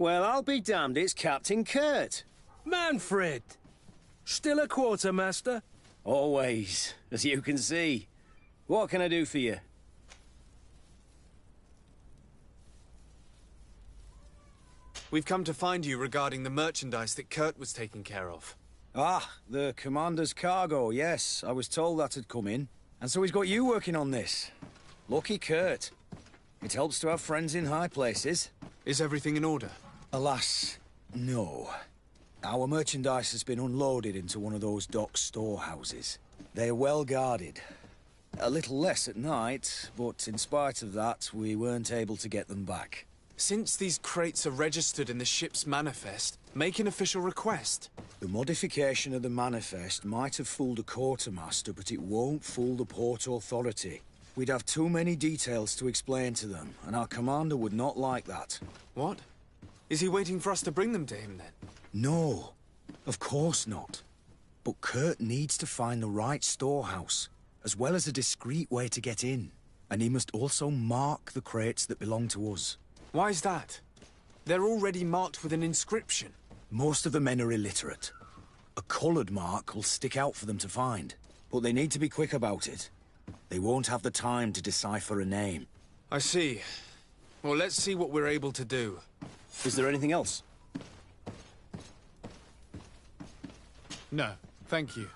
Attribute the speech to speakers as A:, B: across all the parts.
A: Well, I'll be damned, it's Captain Kurt.
B: Manfred! Still a quartermaster?
A: Always, as you can see. What can I do for you?
C: We've come to find you regarding the merchandise that Kurt was taking care of.
D: Ah, the commander's cargo, yes. I was told that had come in. And so he's got you working on this. Lucky Kurt. It helps to have friends in high places.
C: Is everything in order?
D: Alas, no. Our merchandise has been unloaded into one of those dock storehouses. They are well guarded. A little less at night, but in spite of that, we weren't able to get them back.
C: Since these crates are registered in the ship's manifest, make an official request.
D: The modification of the manifest might have fooled a quartermaster, but it won't fool the Port Authority. We'd have too many details to explain to them, and our commander would not like that.
C: What? Is he waiting for us to bring them to him, then?
D: No, of course not. But Kurt needs to find the right storehouse, as well as a discreet way to get in. And he must also mark the crates that belong to us.
C: Why's that? They're already marked with an inscription.
D: Most of the men are illiterate. A coloured mark will stick out for them to find, but they need to be quick about it. They won't have the time to decipher a name.
C: I see. Well, let's see what we're able to do.
A: Is there anything else?
C: No, thank you.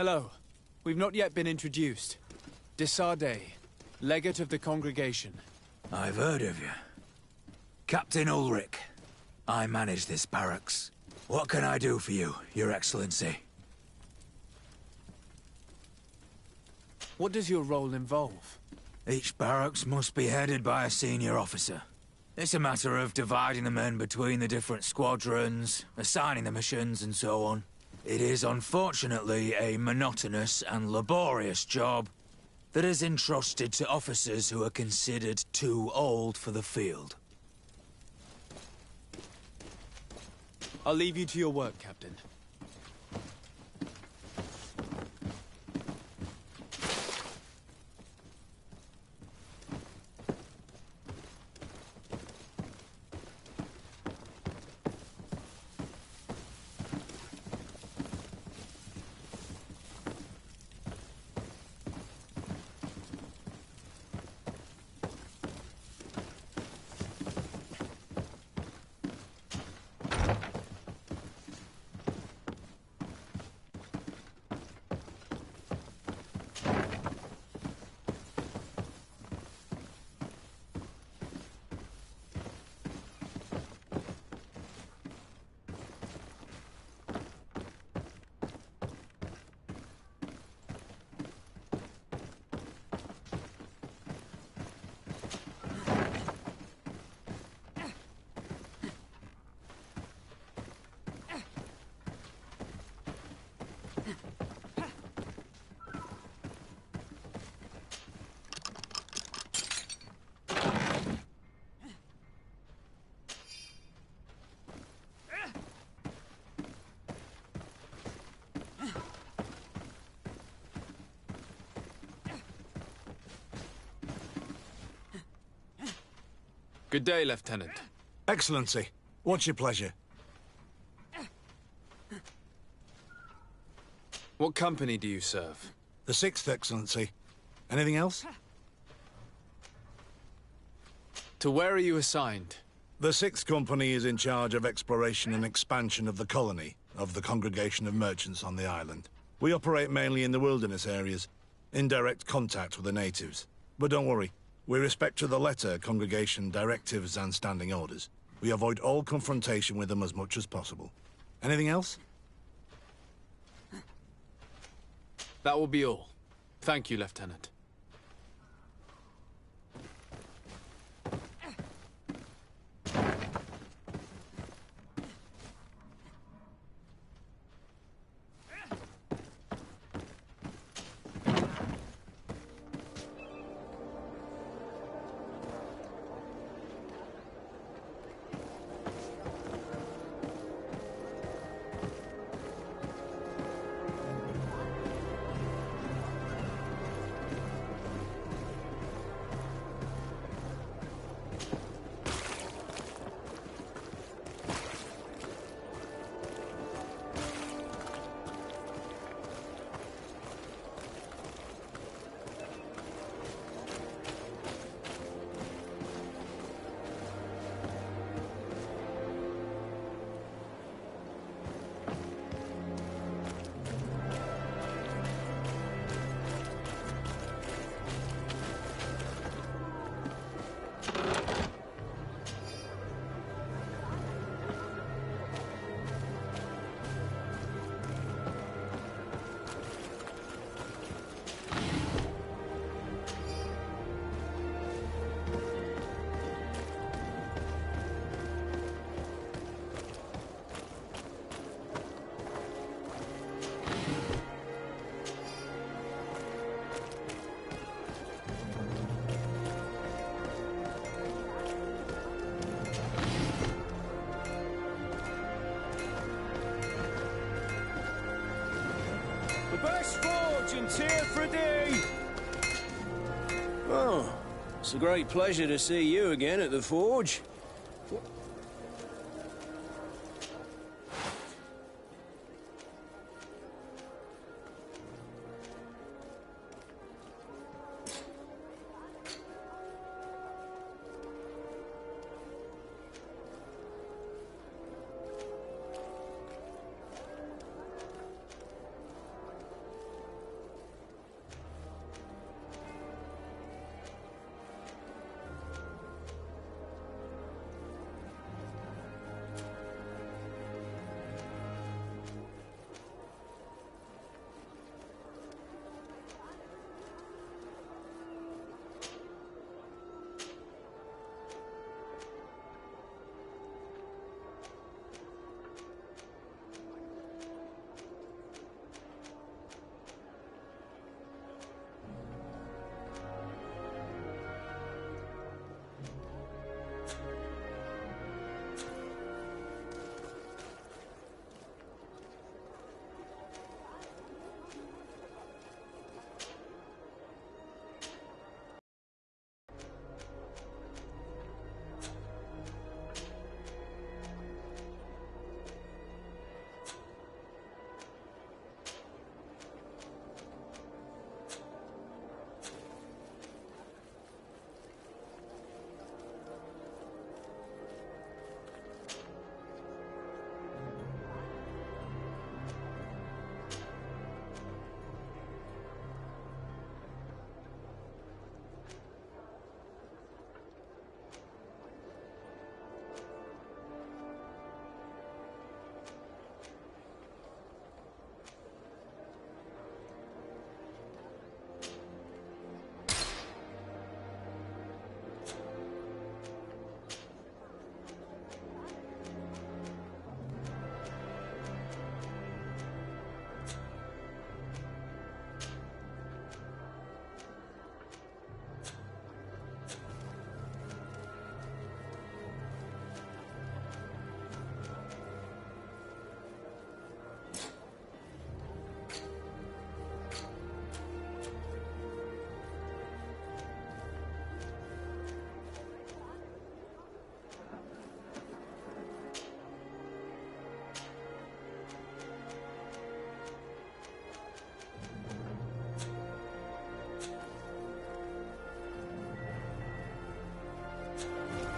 C: Hello. We've not yet been introduced. Desardet, legate of the congregation.
E: I've heard of you. Captain Ulrich. I manage this barracks. What can I do for you, Your Excellency?
C: What does your role involve?
E: Each barracks must be headed by a senior officer. It's a matter of dividing the men between the different squadrons, assigning the missions, and so on. It is unfortunately a monotonous and laborious job that is entrusted to officers who are considered too old for the field.
C: I'll leave you to your work, Captain. Good day, Lieutenant.
F: Excellency, what's your pleasure?
C: What company do you serve?
F: The 6th, Excellency. Anything else?
C: To where are you assigned?
F: The 6th Company is in charge of exploration and expansion of the colony of the Congregation of Merchants on the island. We operate mainly in the wilderness areas, in direct contact with the natives. But don't worry, we respect to the letter congregation directives and standing orders. We avoid all confrontation with them as much as possible. Anything else?
C: That will be all. Thank you, Lieutenant.
A: Best fortune's here for a day. Oh, it's a great pleasure to see you again at the forge.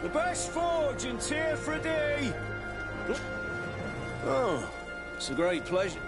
A: The best forge in Tier 3D! Oh, it's a great pleasure.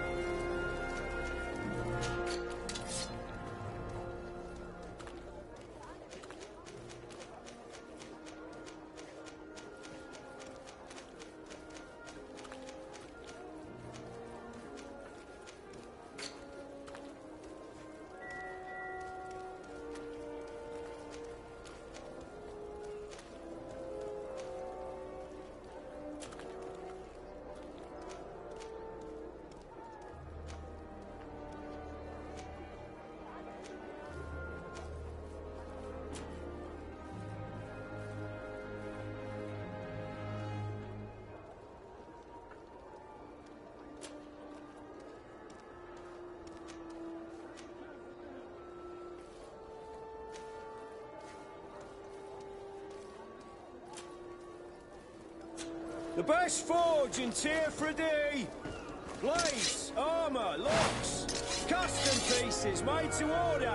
A: The best forge in Tier 3D! Blades, armour, locks, custom pieces made to order!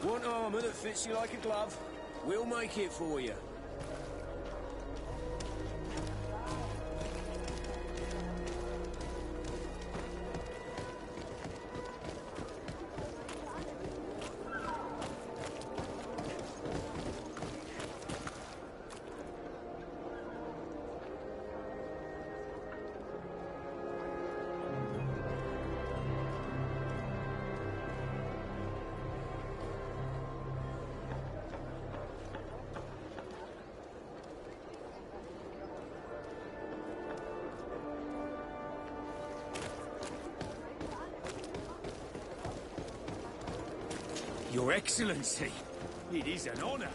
A: Want armour that fits you like a glove? We'll make it for you.
E: Your Excellency, it is an honor.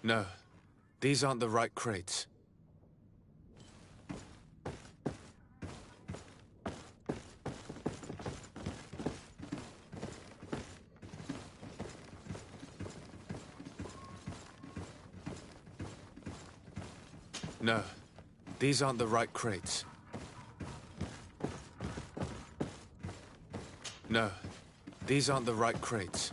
C: No, these aren't the right crates. No, these aren't the right crates. No, these aren't the right crates.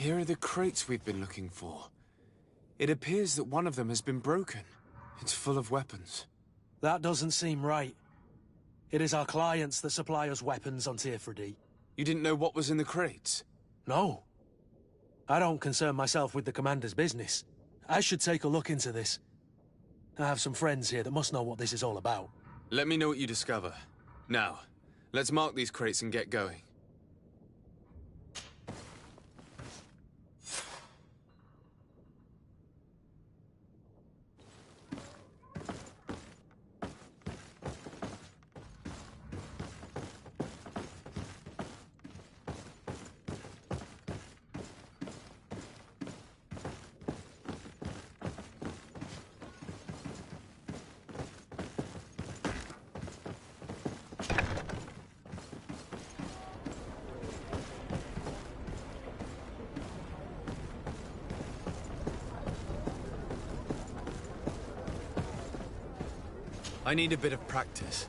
C: Here are the crates we've been looking for. It appears that one of them has been broken. It's full of weapons.
B: That doesn't seem right. It is our clients that supply us weapons on Tier 3D.
C: You didn't know what was in the crates?
B: No. I don't concern myself with the commander's business. I should take a look into this. I have some friends here that must know what this is all about.
C: Let me know what you discover. Now, let's mark these crates and get going. I need a bit of practice.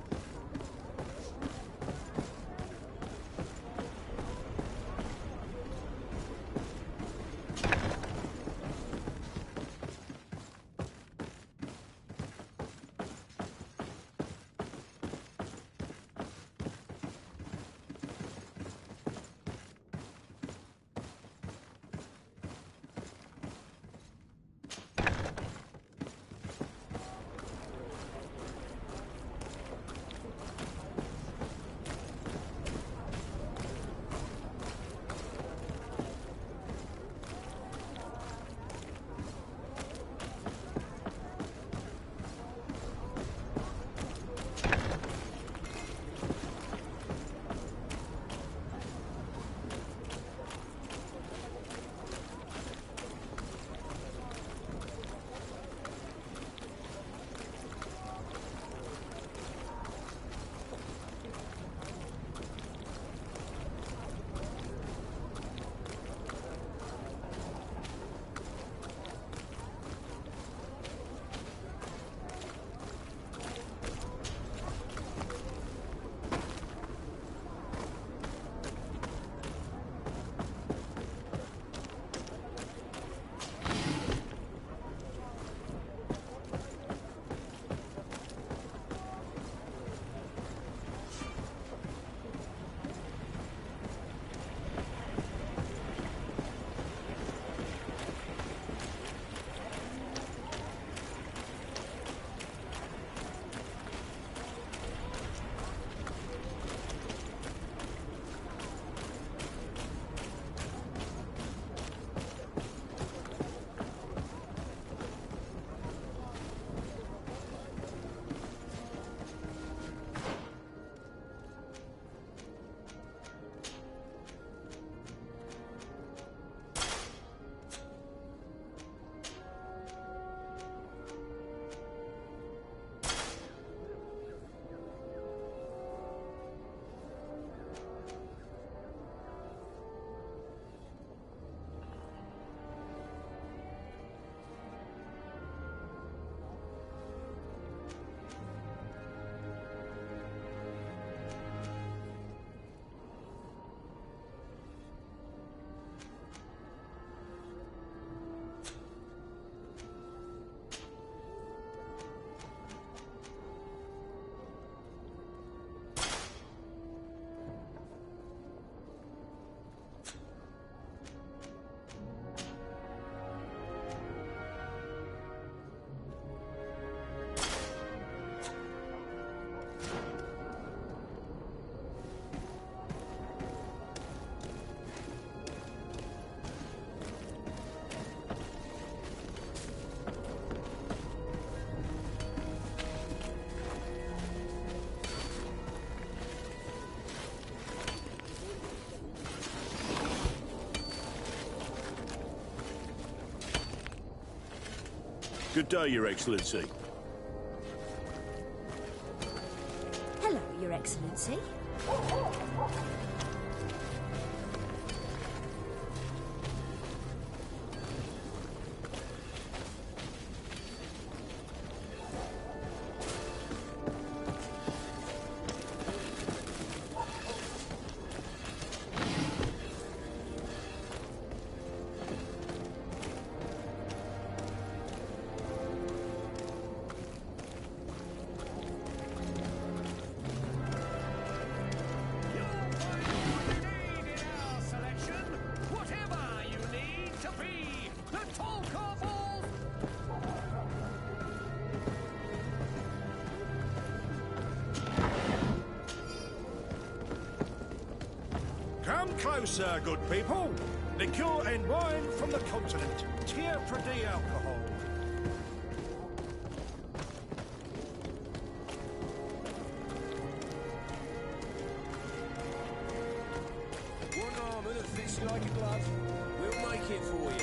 A: Good day, Your Excellency.
G: Hello, Your Excellency.
A: Come closer, good people. Liqueur and wine from the continent. Tier for the alcohol. One arm and a fist like a glove. We'll make it for you.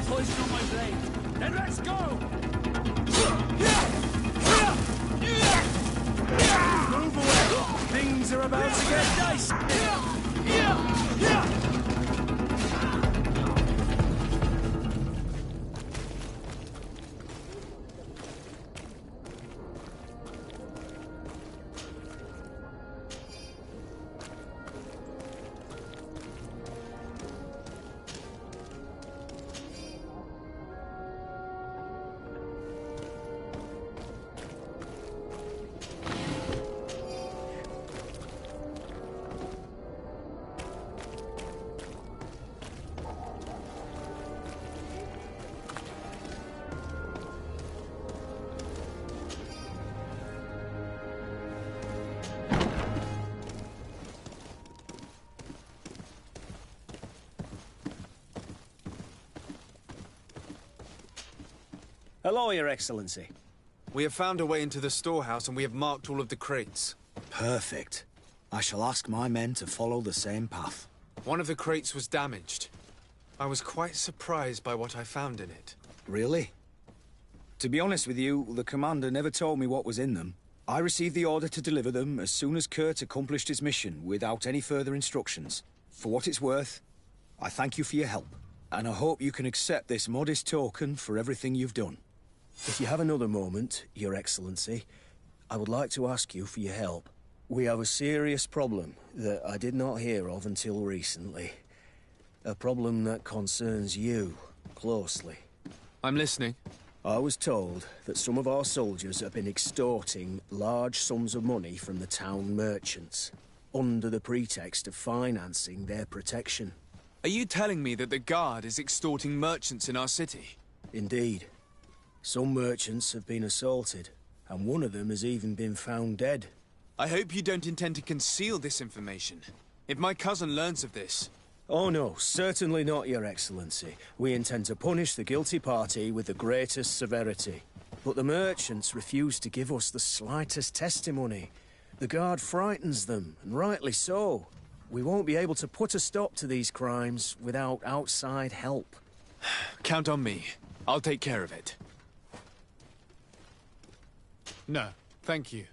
B: Poison on my blade. Then let's go! Move away! Things are about to get dicey!
H: Hello, Your Excellency.
C: We have found a way into the storehouse and we have marked all of the crates.
D: Perfect. I shall ask my men to follow the same path.
C: One of the crates was damaged. I was quite surprised by what I found in it.
D: Really? To be honest with you, the commander never told me what was in them. I received the order to deliver them as soon as Kurt accomplished his mission, without any further instructions. For what it's worth, I thank you for your help, and I hope you can accept this modest token for everything you've done.
H: If you have another moment, Your Excellency, I would like to ask you for your help. We have a serious problem that I did not hear of until recently. A problem that concerns you closely.
C: I'm listening.
H: I was told that some of our soldiers have been extorting large sums of money from the town merchants, under the pretext of financing their protection.
C: Are you telling me that the Guard is extorting merchants in our city?
H: Indeed. Some merchants have been assaulted, and one of them has even been found dead.
C: I hope you don't intend to conceal this information. If my cousin learns of this...
H: Oh no, certainly not, Your Excellency. We intend to punish the guilty party with the greatest severity. But the merchants refuse to give us the slightest testimony. The Guard frightens them, and rightly so. We won't be able to put a stop to these crimes without outside help.
C: Count on me. I'll take care of it. No, thank you.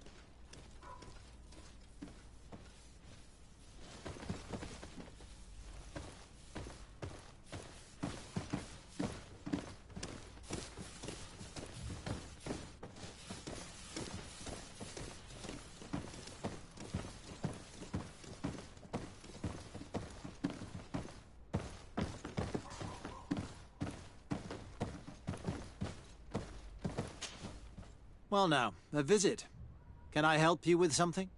I: Well now, a visit. Can I help you with something?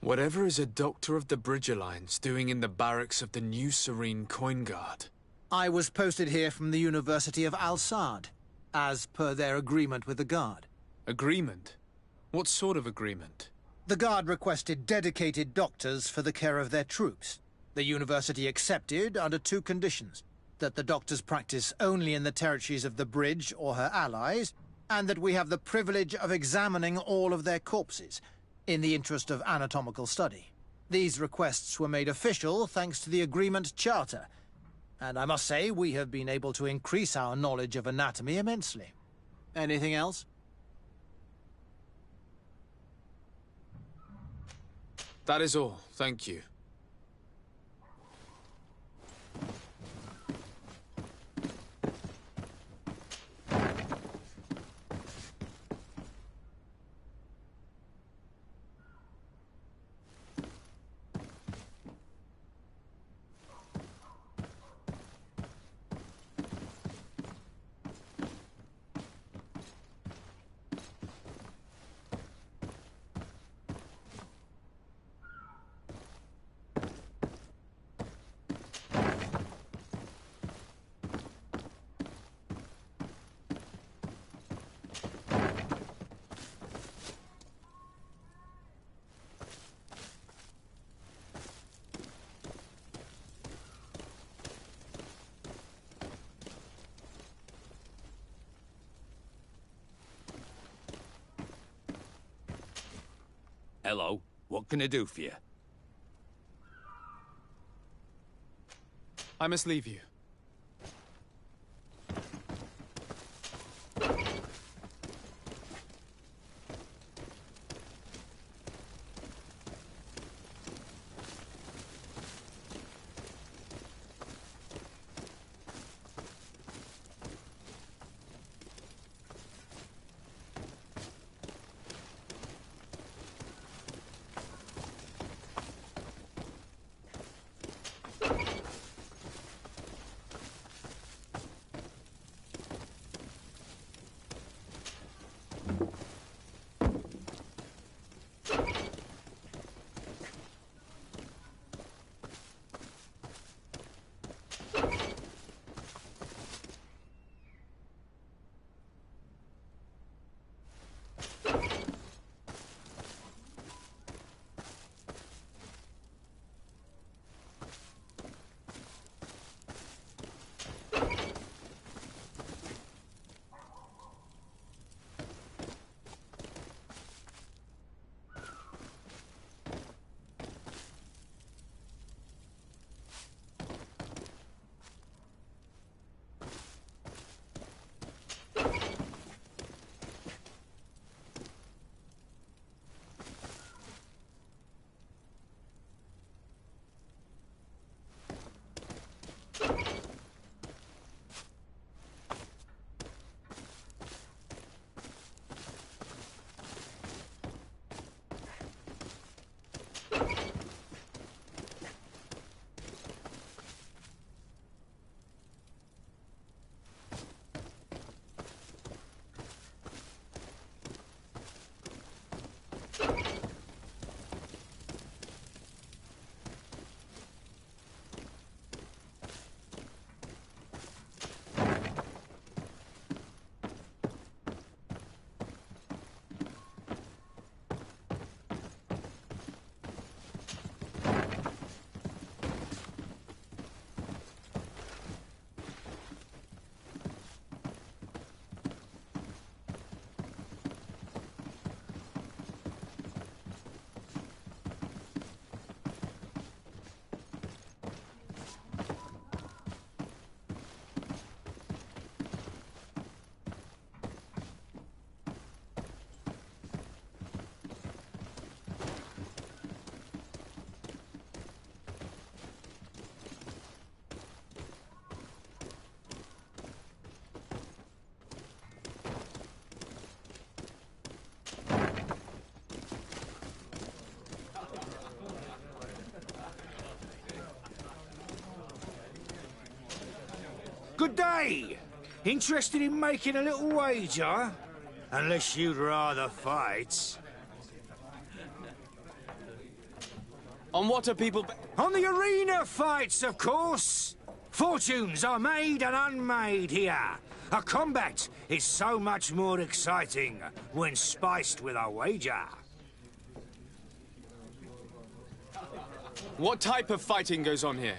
C: Whatever is a doctor of the Bridge Alliance doing in the barracks of the New Serene Coin Guard?
I: I was posted here from the University of Al-Sad, as per their agreement with the Guard.
C: Agreement? What sort of agreement?
I: The Guard requested dedicated doctors for the care of their troops. The University accepted under 2 conditions: that the doctors practice only in the territories of the Bridge or her allies, and that we have the privilege of examining all of their corpses, in the interest of anatomical study. These requests were made official thanks to the Agreement Charter, and I must say we have been able to increase our knowledge of anatomy immensely. Anything else?
C: That is all, thank you.
J: Hello, what can I do for you?
C: I must leave you.
K: Good day! Interested in making a little wager? Unless you'd rather fight.
C: On what are people...
K: On the arena fights, of course! Fortunes are made and unmade here. A combat is so much more exciting when spiced with a wager.
C: What type of fighting goes on here?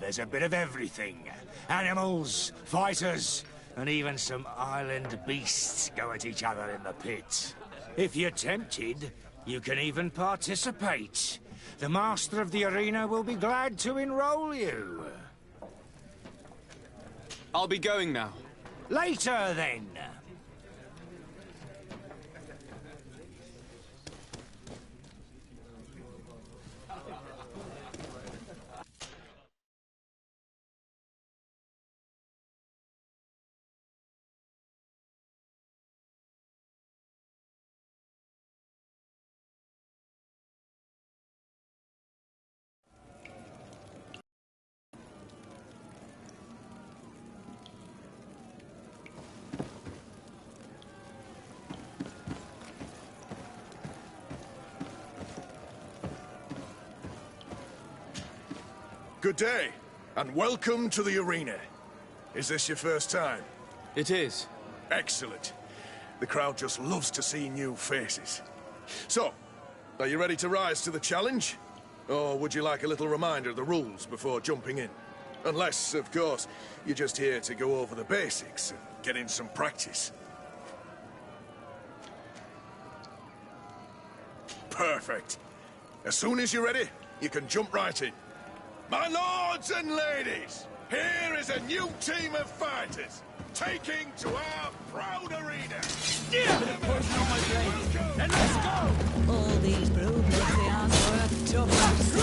K: There's a bit of everything. Animals, fighters, and even some island beasts go at each other in the pit. If you're tempted, you can even participate. The master of the arena will be glad to enroll you.
C: I'll be going now.
K: Later, then.
L: Good day, and welcome to the arena. Is this your first time?
C: It is.
L: Excellent. The crowd just loves to see new faces. So, are you ready to rise to the challenge? Or would you like a little reminder of the rules before jumping in? Unless, of course, you're just here to go over the basics and get in some practice. Perfect. As soon as you're ready, you can jump right in. My lords and ladies, here is a new team of fighters, taking to our proud arena.
K: And let's go!
M: All these blue-bloods, they aren't worth tuppence.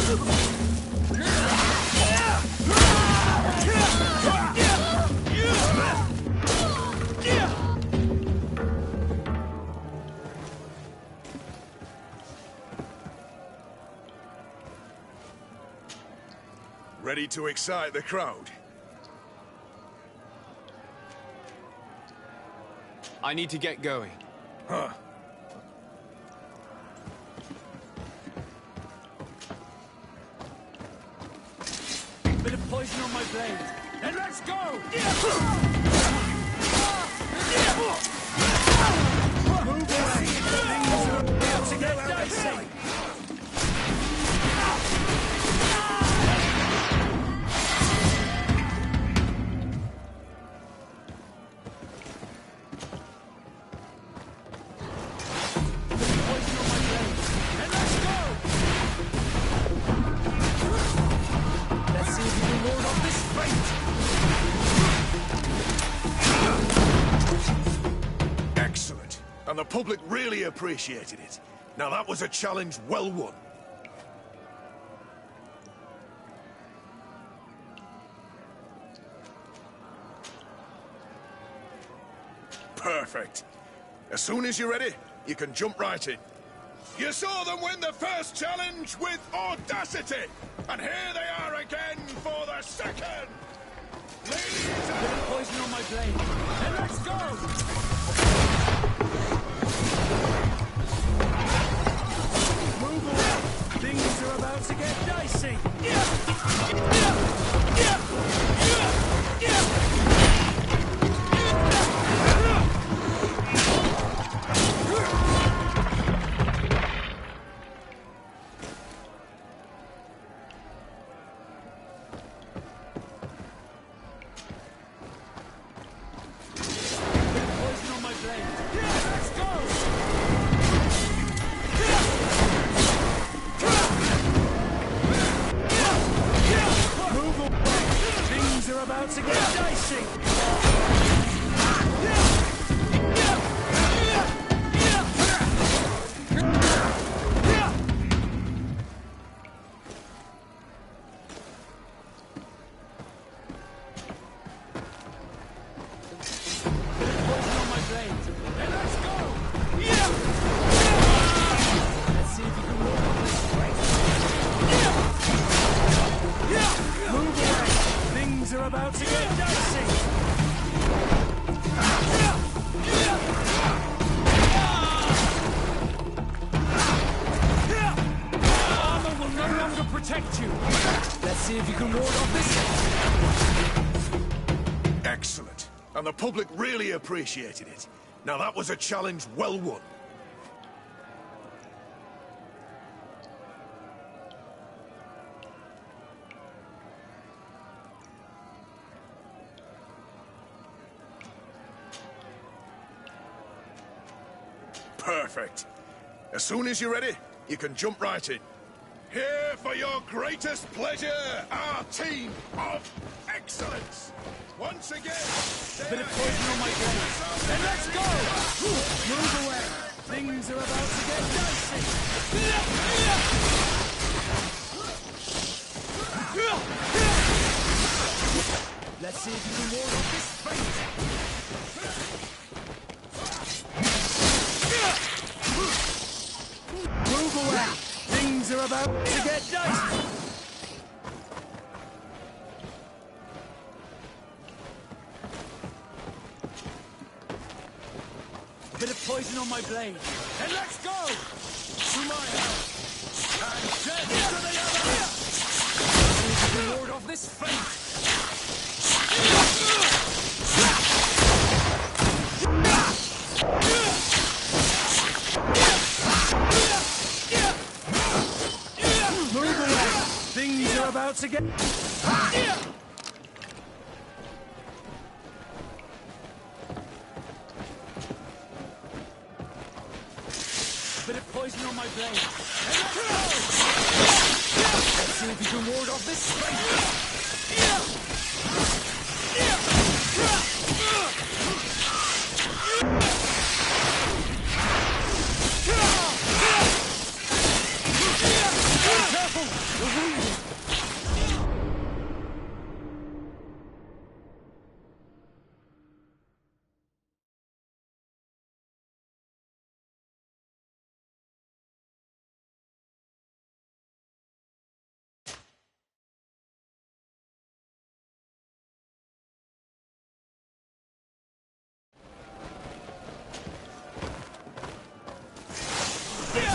L: Ready to excite the crowd?
C: I need to get going.
L: Huh.
K: Bit of poison on my blade. And let's go! Move away! Things are about to get dicey!
L: Excellent. And the public really appreciated it. Now that was a challenge well won. Perfect. As soon as you're ready, you can jump right in. You saw them win the first challenge with audacity! And here they are again for the second! Ladies and...
K: Poison on my blade. And let's go! Move away! Things are about to get dicey!
L: and the public really appreciated it. Now that was a challenge well won. Perfect. As soon as you're ready, you can jump right in. Here for your greatest pleasure, our team of excellence. Once again,
B: A bit of poison on my blade. Then let's go! Move away. Things are about to get dicey. Let's see if you can ward off this fate. Move away. Things are about to get dicey. A bit of poison on my blade. And let's go! To my house. And death to the other! See if you can ward off this fate. Move away. Things are about to get... Bit of poison on my blade. And let's go! Let's see if you can ward off this fate. Careful! You're wounded.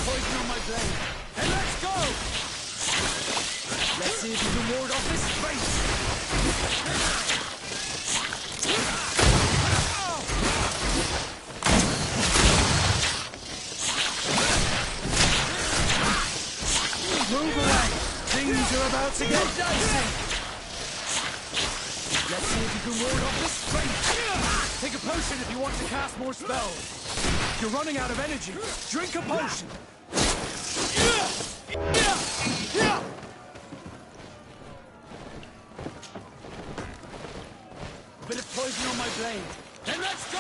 B: Poison on my blade. And let's go! Let's see if you can ward off this fate. Move away. Things are about to get dicey. Let's see if you can ward off this fate. Take a potion if you want to cast more spells. You're running out of energy. Drink a potion. Bit of poison on my blade. Then let's go!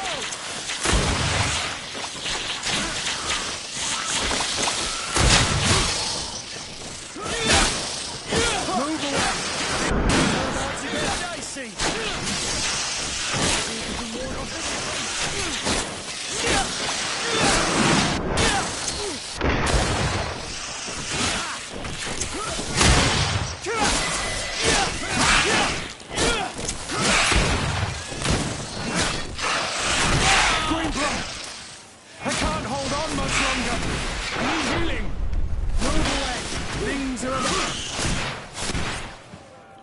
B: Move away! You're about to get dicey! See if you can ward off this fight. I can't hold on much longer. I need healing. Move away. Things are about...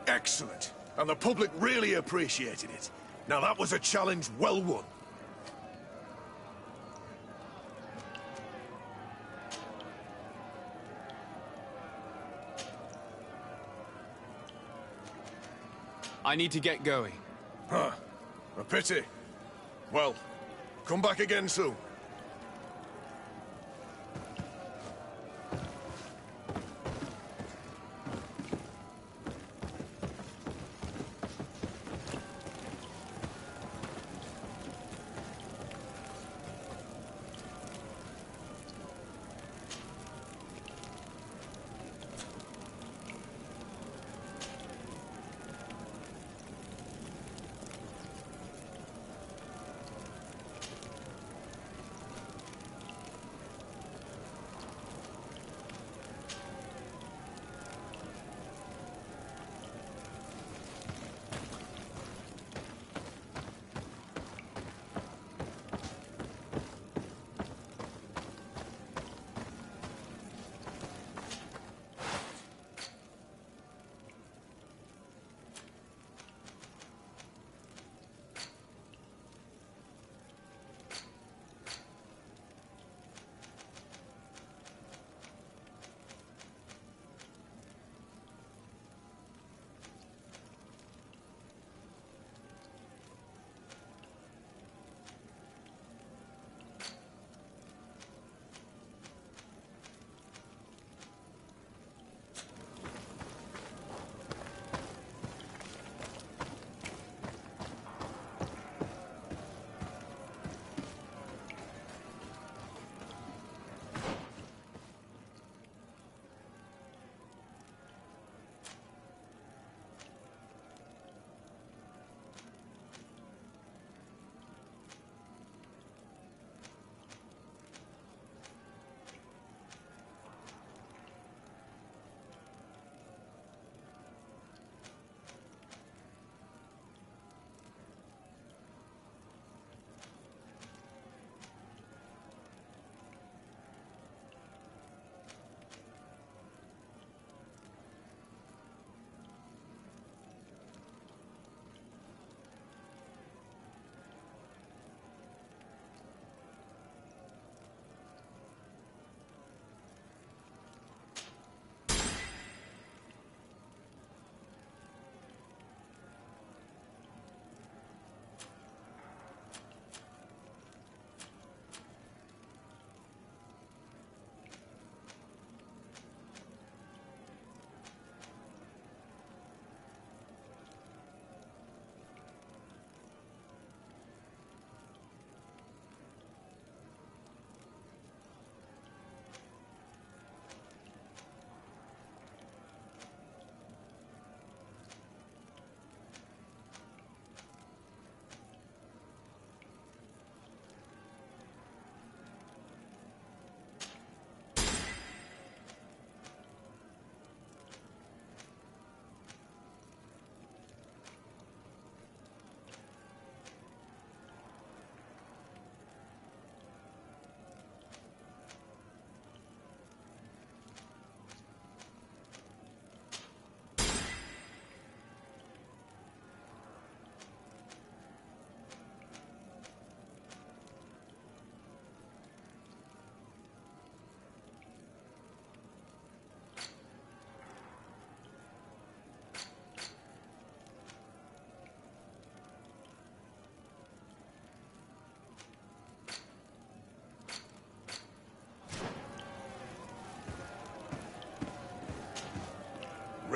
L: Excellent. And the public really appreciated it. Now that was a challenge well won.
C: I need to get going.
L: Huh. A pity. Well, come back again soon.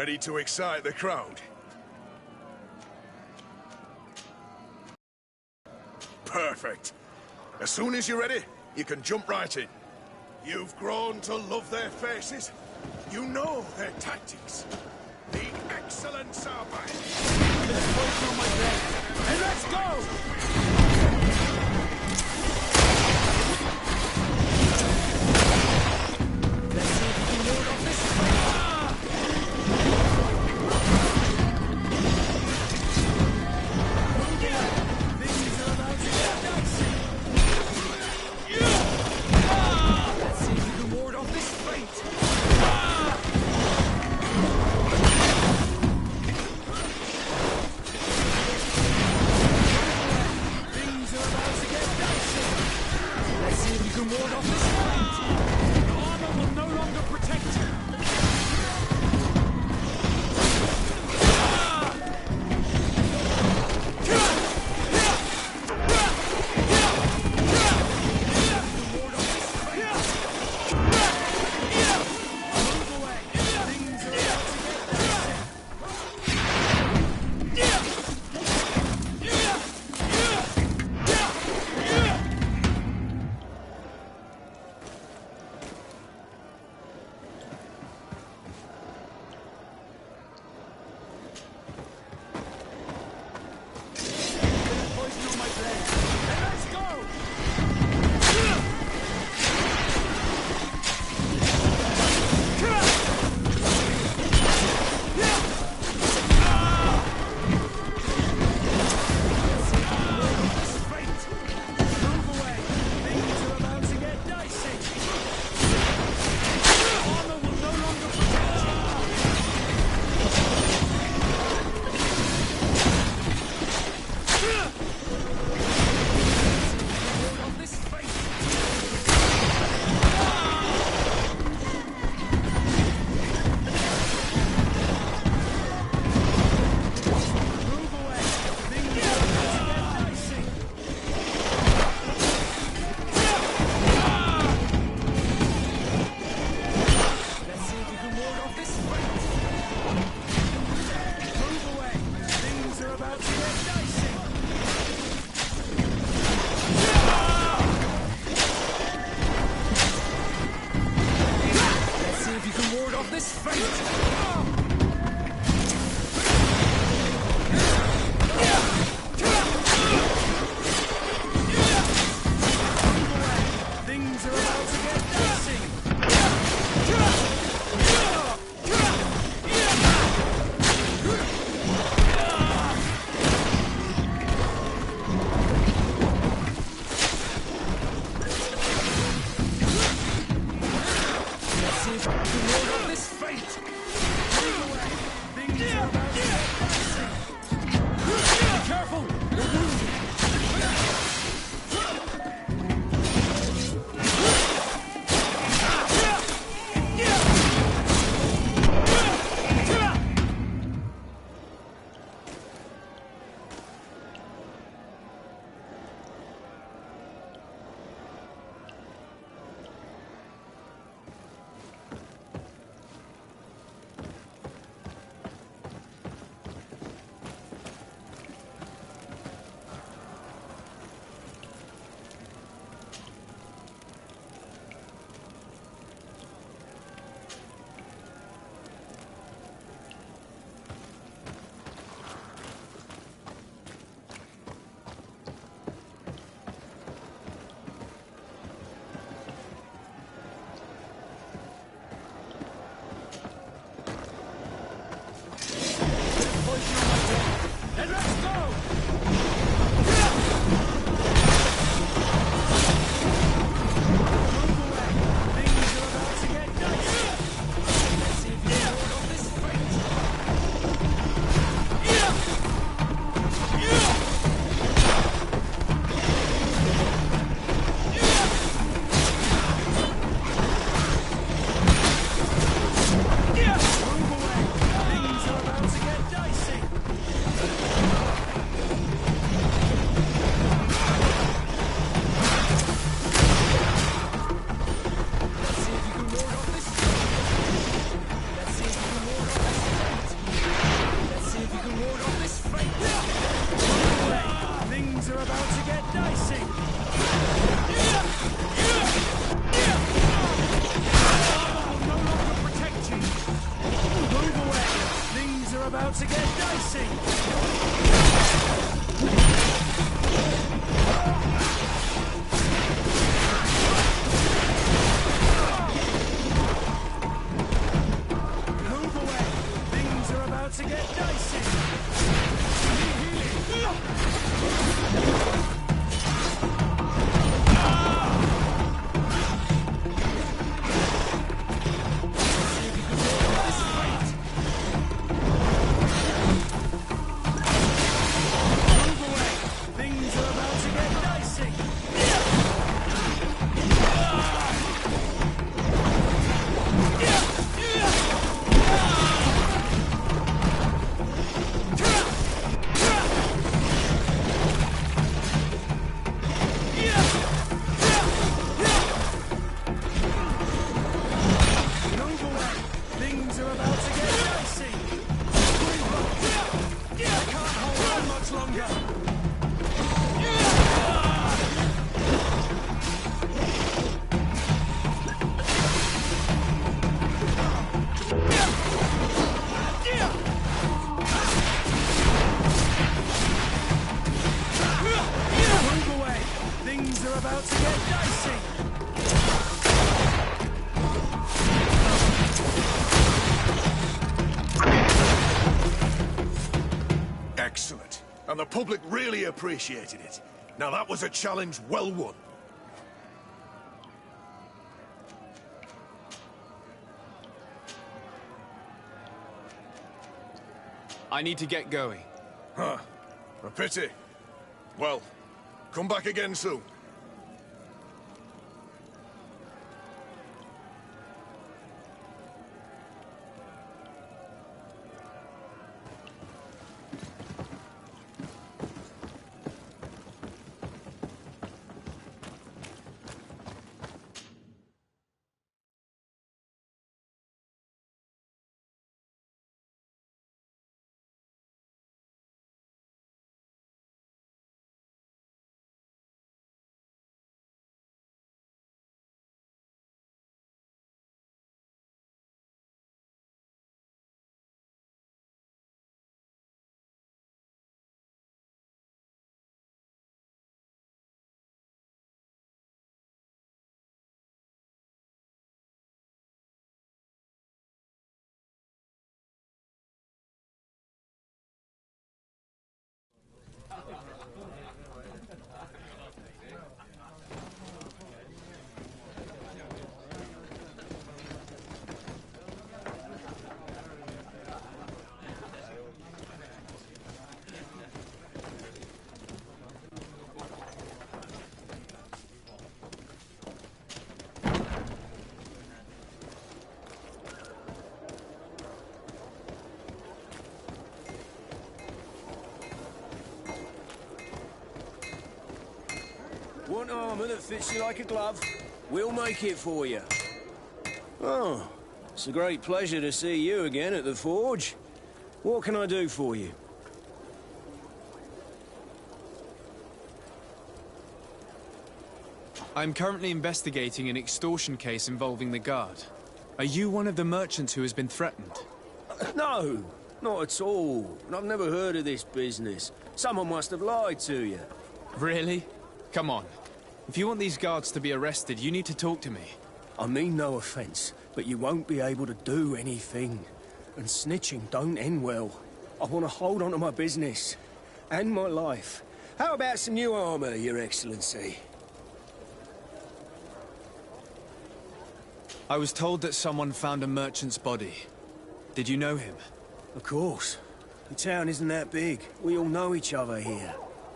L: Ready to excite the crowd? Perfect. As soon as you're ready, you can jump right in. You've grown to love their faces. You know their tactics. The excellence of
B: And let's go! Let's see if we can ward off this fight. Things are about to get dicey. Let's see if we can ward off this fate. Things are about to get dicey. Let's see if we can ward off this fate. The armor will no longer protect you. Things are about to get dicey!
L: Excellent. And the public really appreciated it. Now that was a challenge well won.
C: I need to get going.
L: Huh. A pity. Well, come back again soon.
H: Want armour that fits you like a glove? We'll make it for you. Oh, it's a great pleasure to see you again at the Forge. What can I do for you?
C: I'm currently investigating an extortion case involving the Guard. Are you one of the merchants who has been threatened?
H: No, not at all. I've never heard of this business. Someone must have lied to you.
C: Really? Come on. If you want these guards to be arrested, you need to talk to me.
H: I mean no offence, but you won't be able to do anything. And snitching don't end well. I want to hold on to my business. And my life. How about some new armour, Your Excellency?
C: I was told that someone found a merchant's body. Did you know him?
H: Of course. The town isn't that big. We all know each other here.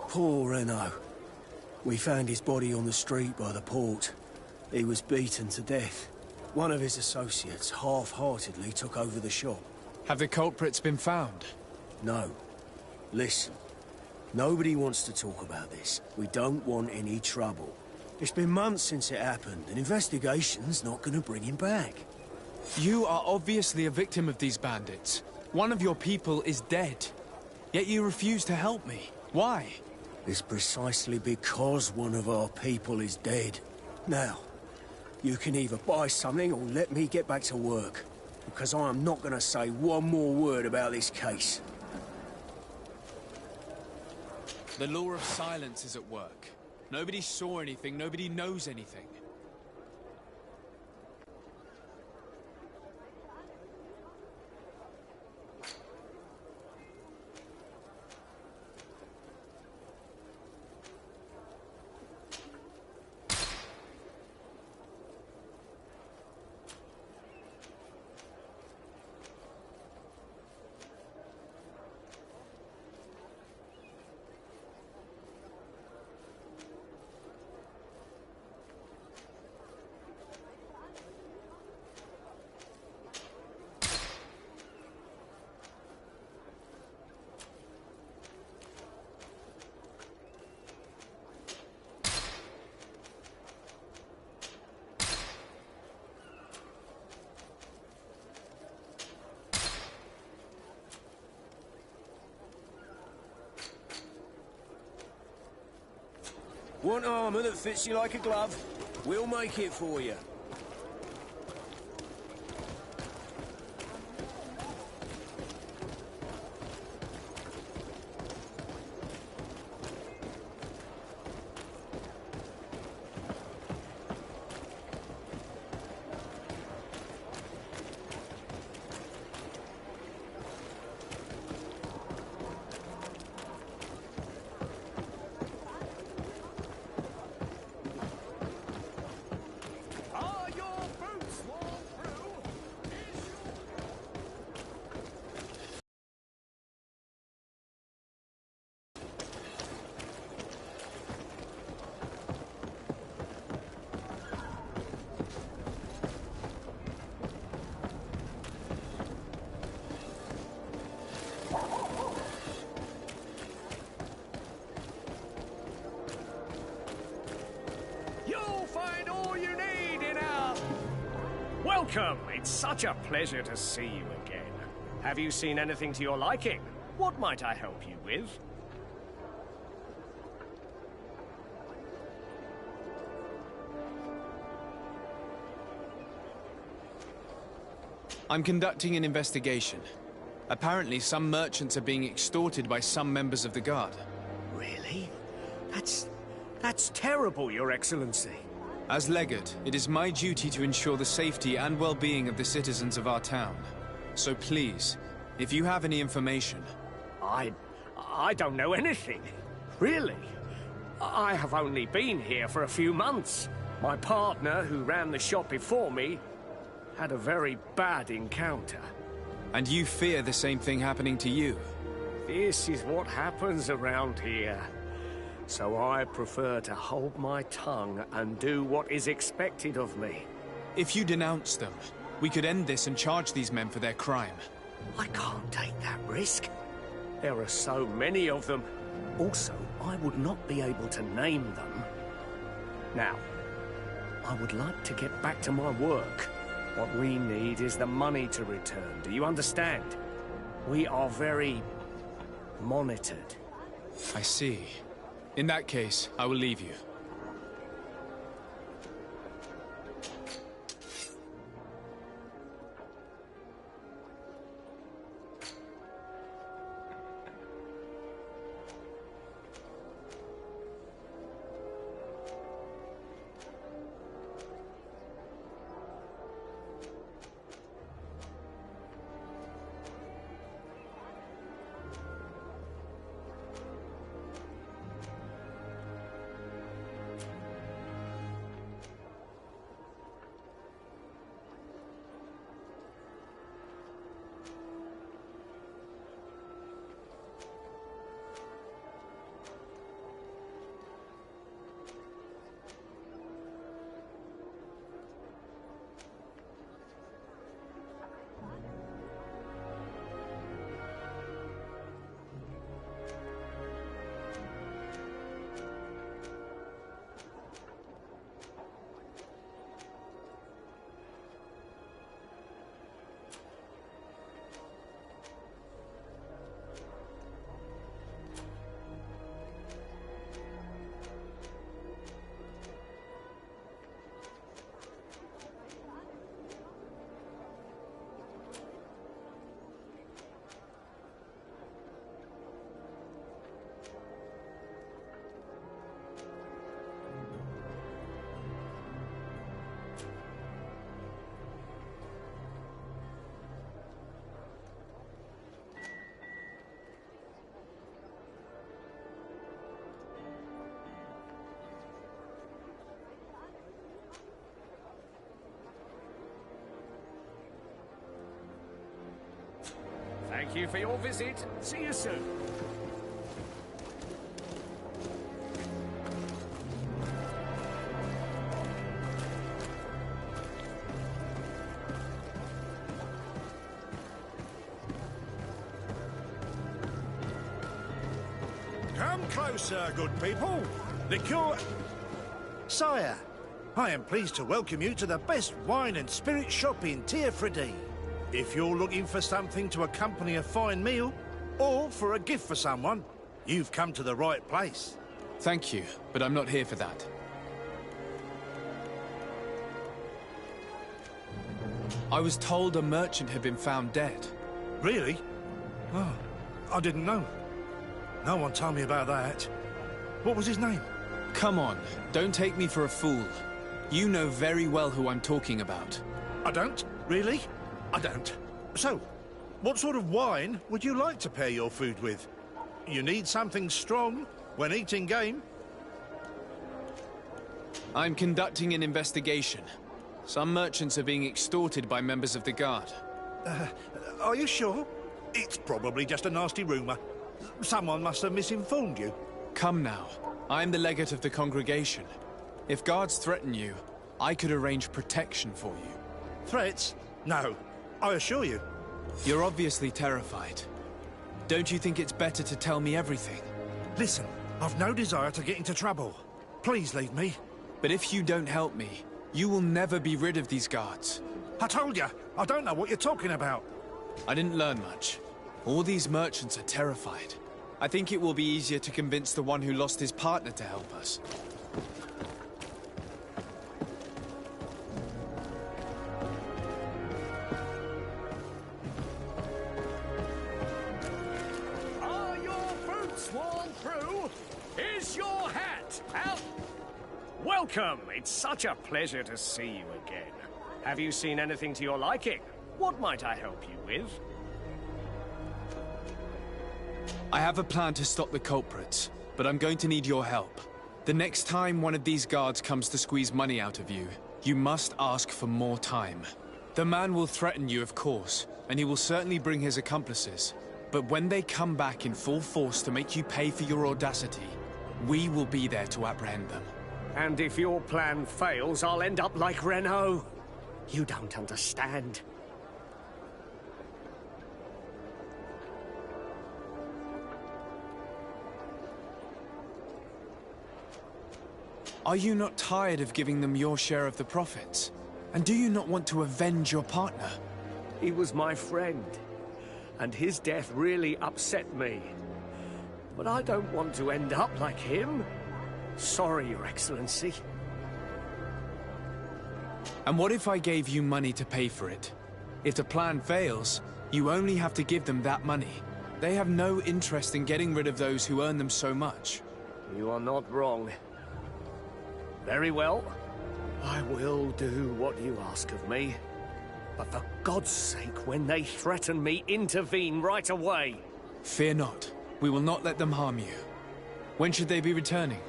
H: Poor Renault. We found his body on the street by the port. He was beaten to death. One of his associates half-heartedly took over the shop.
C: Have the culprits been found?
H: No. Listen. Nobody wants to talk about this. We don't want any trouble. It's been months since it happened. An investigation's not gonna bring him back.
C: You are obviously a victim of these bandits. One of your people is dead. Yet you refuse to help me. Why?
H: It's precisely because one of our people is dead. Now, you can either buy something or let me get back to work. Because I am not gonna say one more word about this case.
C: The law of silence is at work. Nobody saw anything, nobody knows anything.
H: Want armour that fits you like a glove? We'll make it for you.
N: find all you need in our... Welcome! It's such a pleasure to see you again. Have you seen anything to your liking? What might I help you with?
C: I'm conducting an investigation. Apparently, some merchants are being extorted by some members of the Guard.
N: Really? That's terrible, Your Excellency.
C: As Legate, it is my duty to ensure the safety and well-being of the citizens of our town. So please, if you have any information...
N: I don't know anything. Really. I have only been here for a few months. My partner, who ran the shop before me, had a very bad encounter.
C: And you fear the same thing happening to you?
N: This is what happens around here. So I prefer to hold my tongue and do what is expected of me.
C: If you denounce them, we could end this and charge these men for their crime.
N: I can't take that risk. There are so many of them. Also, I would not be able to name them. Now, I would like to get back to my work. What we need is the money to return. Do you understand? We are very monitored.
C: I see. In that case, I will leave you.
N: Thank you for your visit. See you soon.
K: Come closer, good people. The cure... Sire, I am pleased to welcome you to the best wine and spirit shop in Teofridi. If you're looking for something to accompany a fine meal, or for a gift for someone, you've come to the right place.
C: Thank you, but I'm not here for that. I was told a merchant had been found dead.
K: Really? Oh, I didn't know. No one told me about that. What was his name?
C: Come on, don't take me for a fool. You know very well who I'm talking about.
K: I don't? Really? I don't. So, what sort of wine would you like to pair your food with? You need something strong when eating game?
C: I'm conducting an investigation. Some merchants are being extorted by members of the Guard.
K: Are you sure? It's probably just a nasty rumour. Someone must have misinformed you.
C: Come now. I'm the legate of the congregation. If guards threaten you, I could arrange protection for you.
K: Threats? No. I assure you.
C: You're obviously terrified. Don't you think it's better to tell me everything?
K: Listen, I've no desire to get into trouble. Please leave me.
C: But if you don't help me, you will never be rid of these guards.
F: I told you, I don't know what you're talking about.
C: I didn't learn much. All these merchants are terrified. I think it will be easier to convince the one who lost his partner to help us.
N: Are your boots worn through? Is your hat out? Welcome! It's such a pleasure to see you again. Have you seen anything to your liking? What might I help you with?
C: I have a plan to stop the culprits, but I'm going to need your help. The next time one of these guards comes to squeeze money out of you, you must ask for more time. The man will threaten you, of course, and he will certainly bring his accomplices. But when they come back in full force to make you pay for your audacity, we will be there to apprehend them.
N: And if your plan fails, I'll end up like Renault. You don't understand.
C: Are you not tired of giving them your share of the profits? And do you not want to avenge your partner?
N: He was my friend, and his death really upset me. But I don't want to end up like him. Sorry, Your Excellency.
C: And what if I gave you money to pay for it? If the plan fails, you only have to give them that money. They have no interest in getting rid of those who earn them so much.
N: You are not wrong. Very well. I will do what you ask of me. But for God's sake, when they threaten me, intervene right away.
C: Fear not. We will not let them harm you. When should they be returning?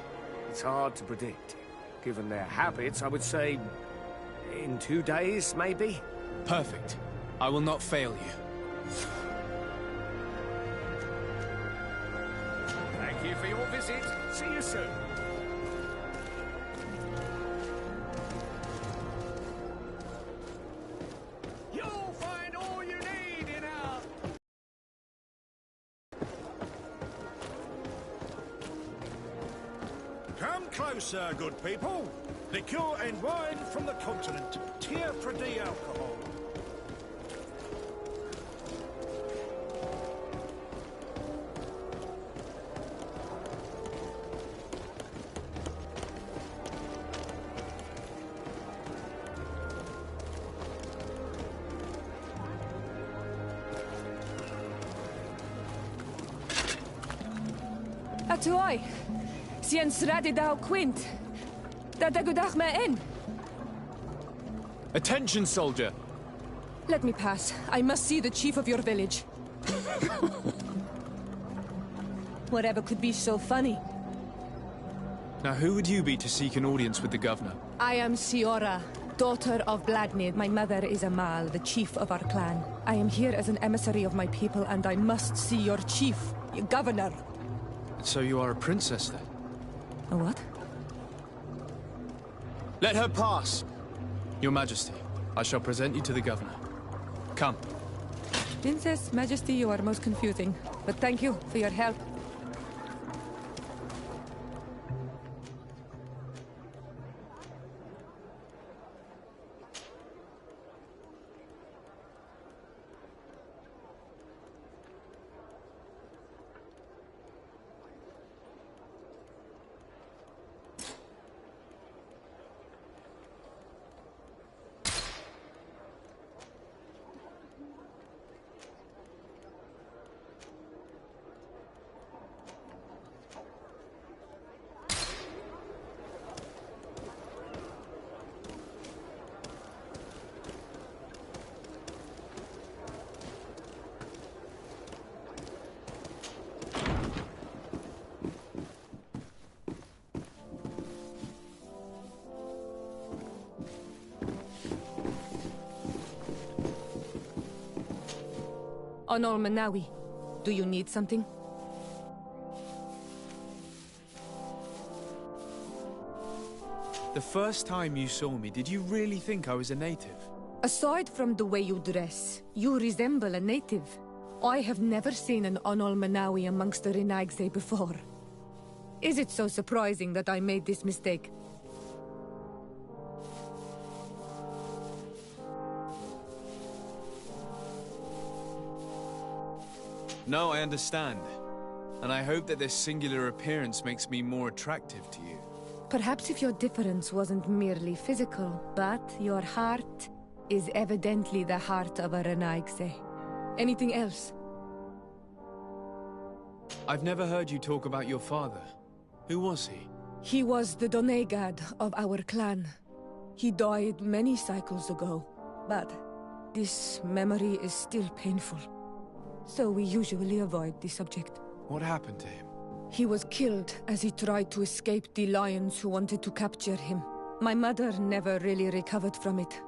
N: It's hard to predict. Given their habits, I would say in 2 days, maybe?
C: Perfect. I will not fail you.
N: Thank you for your visit. See you soon. You'll find all you need in our...
F: Come closer, good people. Liqueur and wine from the continent. Tier for D alcohol.
M: Atuai, sien sradi dau quint. Da dagudach me in.
C: Attention, soldier!
M: Let me pass. I must see the chief of your village. Whatever could be so funny?
C: Now who would you be to seek an audience with the governor?
M: I am Siora, daughter of Bladnid. My mother is Amal, the chief of our clan. I am here as an emissary of my people, and I must see your chief, your governor.
C: So you are a princess, then?
M: A what?
C: Let her pass! Your Majesty, I shall present you to the governor. Come.
M: Princess, Majesty, you are most confusing. But thank you for your help. Honor Manawi, do you need something?
C: The first time you saw me, did you really think I was a native?
M: Aside from the way you dress, you resemble a native. I have never seen an Onol Manawi amongst the Renaigse before. Is it so surprising that I made this mistake?
C: No, I understand. And I hope that this singular appearance makes me more attractive to you.
M: Perhaps if your difference wasn't merely physical, but your heart is evidently the heart of a Renaigse. Anything else?
C: I've never heard you talk about your father. Who was he?
M: He was the Donegad of our clan. He died many cycles ago, but this memory is still painful. So we usually avoid the subject.
C: What happened to him?
M: He was killed as he tried to escape the lions who wanted to capture him. My mother never really recovered from it.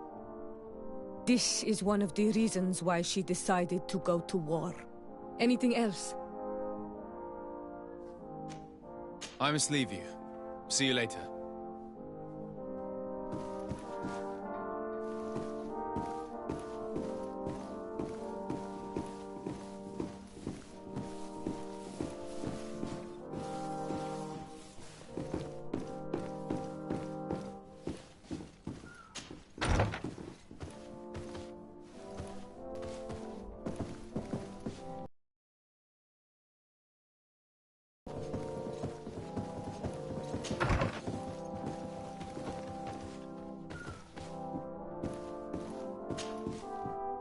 M: This is one of the reasons why she decided to go to war. Anything else?
C: I must leave you. See you later.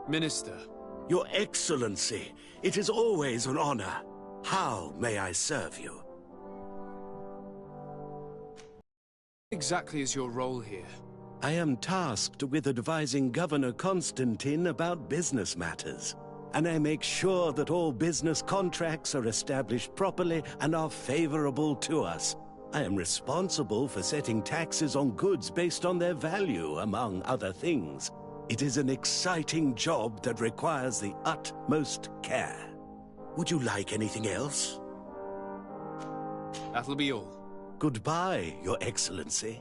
C: Minister.
O: Your Excellency, it is always an honor. How may I serve you?
C: What exactly is your role here?
O: I am tasked with advising Governor Constantine about business matters. And I make sure that all business contracts are established properly and are favorable to us. I am responsible for setting taxes on goods based on their value, among other things. It is an exciting job that requires the utmost care. Would you like anything else?
C: That'll be all.
O: Goodbye, Your Excellency.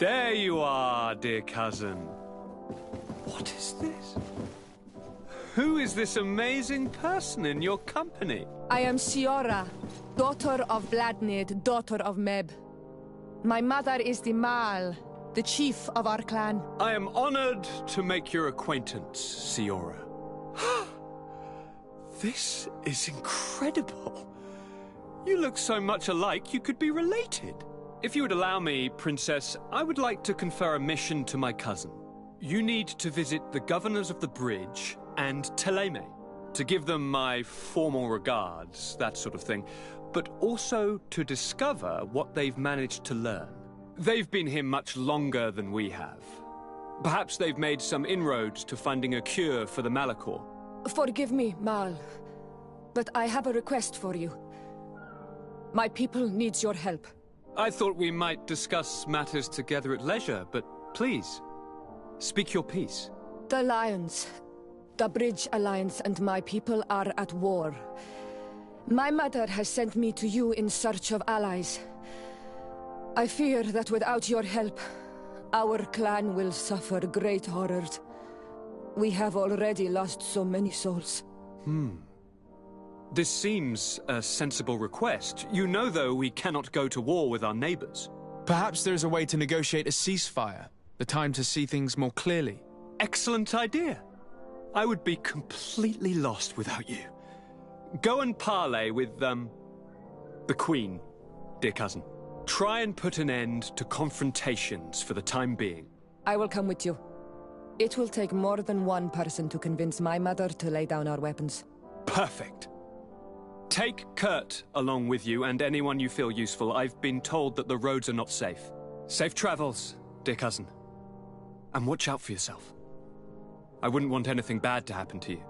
P: There you are, dear cousin. What is this? Who is this amazing person in your company?
M: I am Siora, daughter of Vladnid, daughter of Meb. My mother is the Mal, the chief of our clan.
P: I am honored to make your acquaintance, Siora. This is incredible. You look so much alike you could be related. If you would allow me, Princess, I would like to confer a mission to my cousin. You need to visit the governors of the bridge and Teleme, to give them my formal regards, that sort of thing, but also to discover what they've managed to learn. They've been here much longer than we have. Perhaps they've made some inroads to finding a cure for the Malachor.
M: Forgive me, Mal, but I have a request for you. My people needs your help.
P: I thought we might discuss matters together at leisure, but please, speak your piece.
M: The Lions, the Bridge Alliance and my people are at war. My mother has sent me to you in search of allies. I fear that without your help, our clan will suffer great horrors. We have already lost so many souls.
P: This seems a sensible request. You know, though, we cannot go to war with our neighbors.
C: Perhaps there's a way to negotiate a ceasefire. The time to see things more clearly.
P: Excellent idea. I would be completely lost without you. Go and parley with, the Queen, dear cousin. Try and put an end to confrontations for the time being.
M: I will come with you. It will take more than one person to convince my mother to lay down our weapons.
P: Perfect. Take Kurt along with you and anyone you feel useful. I've been told that the roads are not safe. Safe travels, dear cousin. And watch out for yourself. I wouldn't want anything bad to happen to you.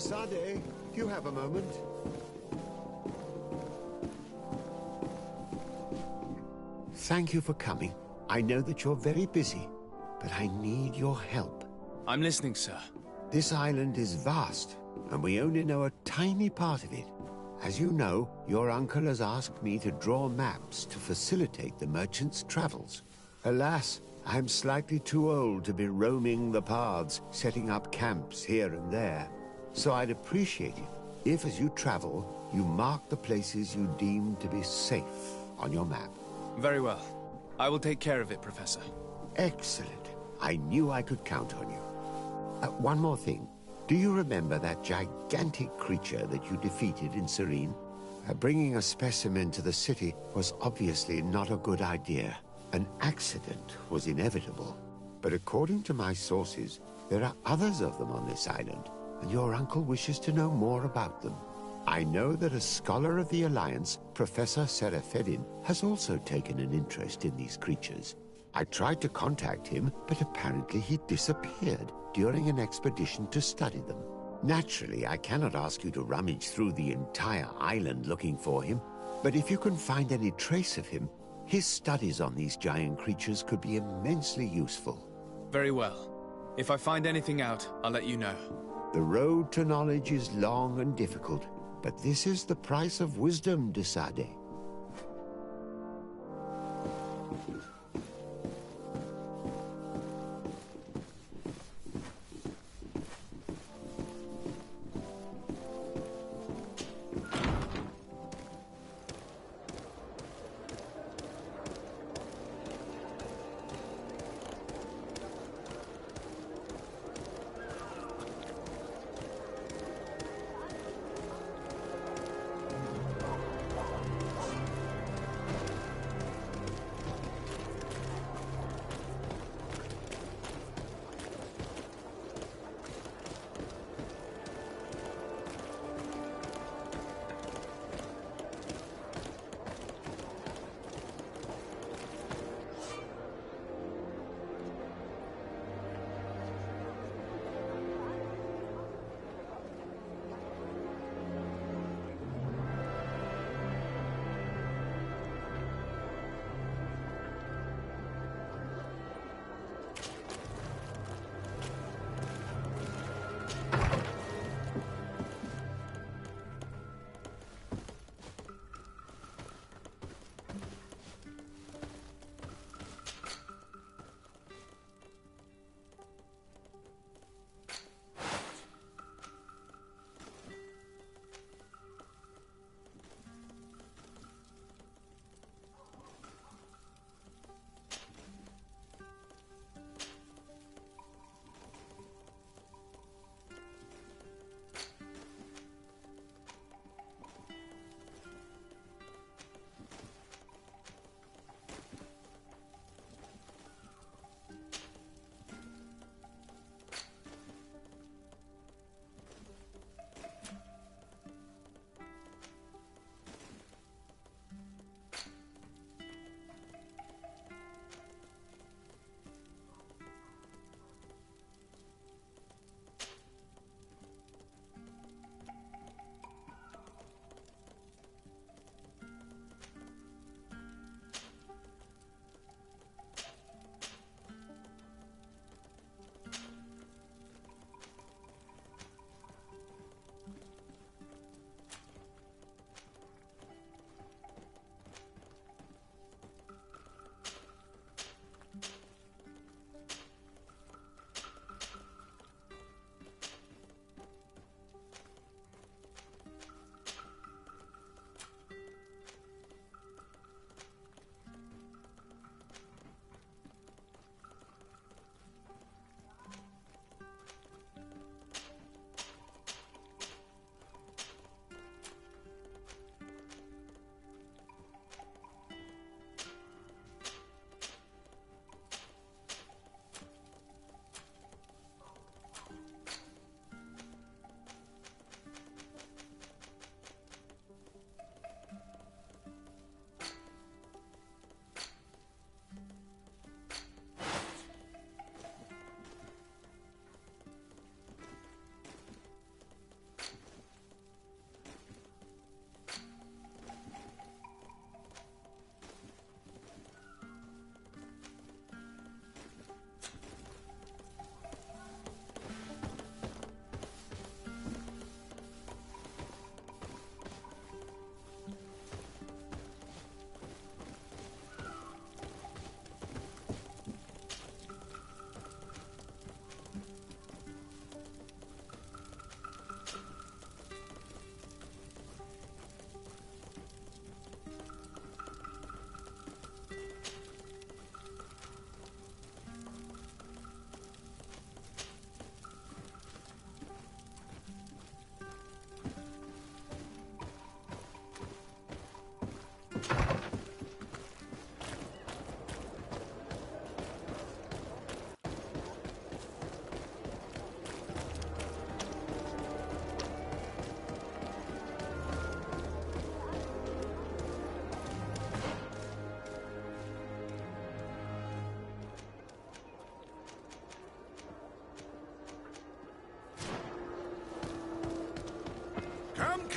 Q: Desade, do you have a moment? Thank you for coming. I know that you're very busy, but I need your help.
C: I'm listening, sir.
Q: This island is vast, and we only know a tiny part of it. As you know, your uncle has asked me to draw maps to facilitate the merchant's travels. Alas, I'm slightly too old to be roaming the paths, setting up camps here and there. So I'd appreciate it if, as you travel, you mark the places you deem to be safe on your map.
C: Very well. I will take care of it, Professor.
Q: Excellent. I knew I could count on you. One more thing. Do you remember that gigantic creature that you defeated in Serene? Bringing a specimen to the city was obviously not a good idea. An accident was inevitable. But according to my sources, there are others of them on this island, and your uncle wishes to know more about them. I know that a scholar of the Alliance, Professor Serafedin, has also taken an interest in these creatures. I tried to contact him, but apparently he disappeared during an expedition to study them. Naturally, I cannot ask you to rummage through the entire island looking for him, but if you can find any trace of him, his studies on these giant creatures could be immensely useful.
C: Very well. If I find anything out, I'll let you know.
Q: The road to knowledge is long and difficult, but this is the price of wisdom, Desade.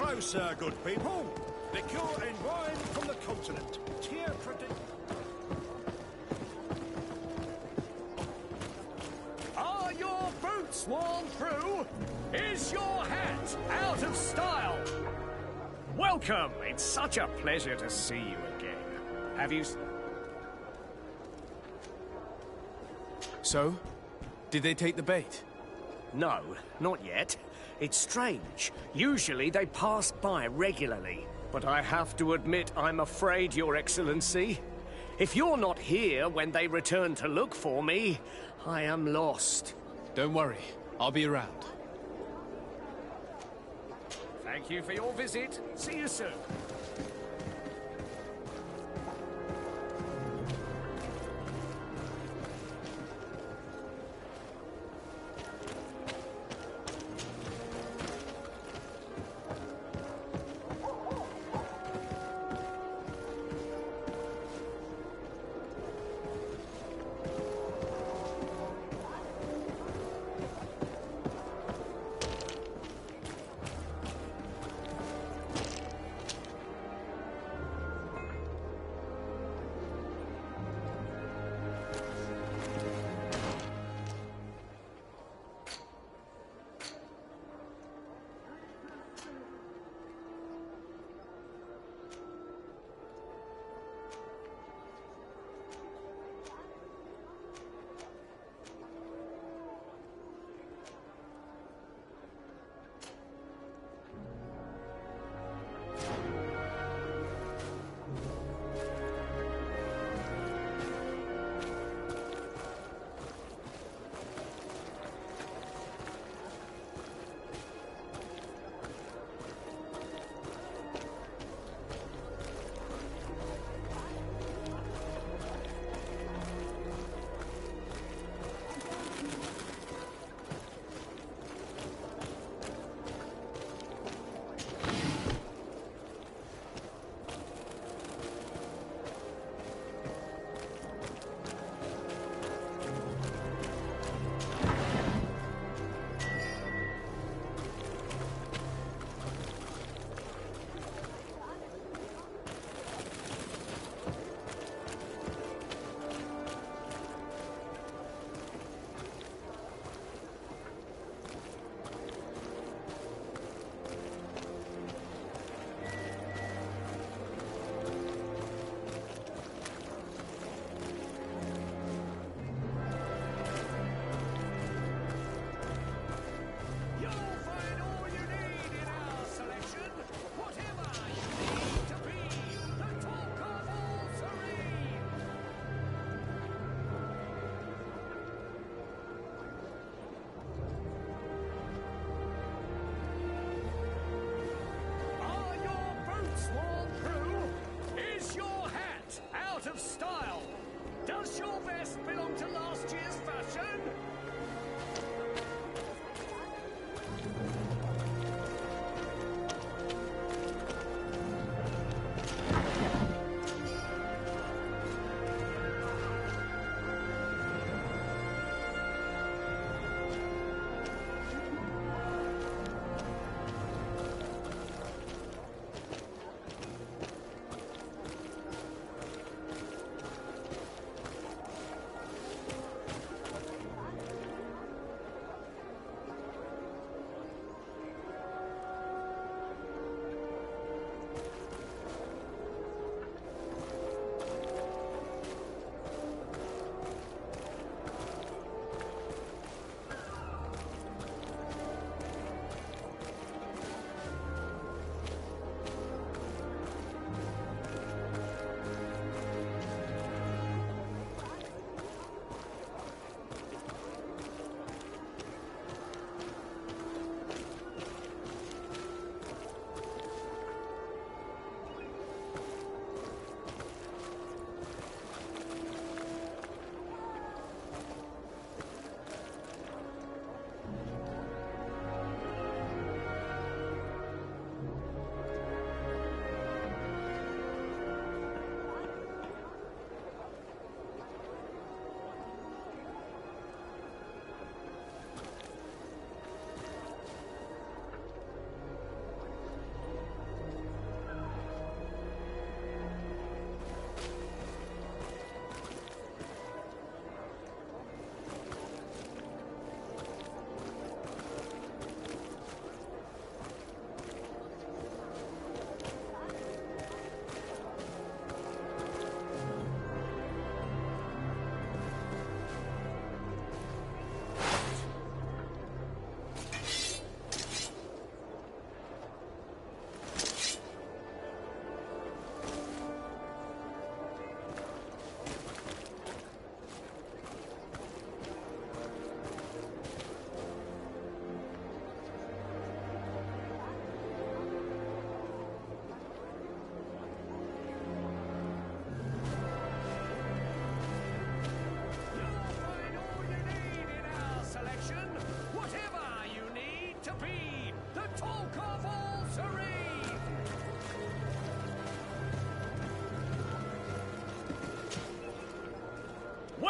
K: Hello, sir, good people. Liqueur and wine from the continent. Tier
N: Are your boots worn through? Is your hat out of style? Welcome. It's such a pleasure to see you again. Have you...
C: So? Did they take the bait?
N: No, not yet. It's strange. Usually they pass by regularly. But I have to admit, I'm afraid, Your Excellency. If you're not here when they return to look for me, I am lost.
C: Don't worry. I'll be around.
N: Thank you for your visit. See you soon.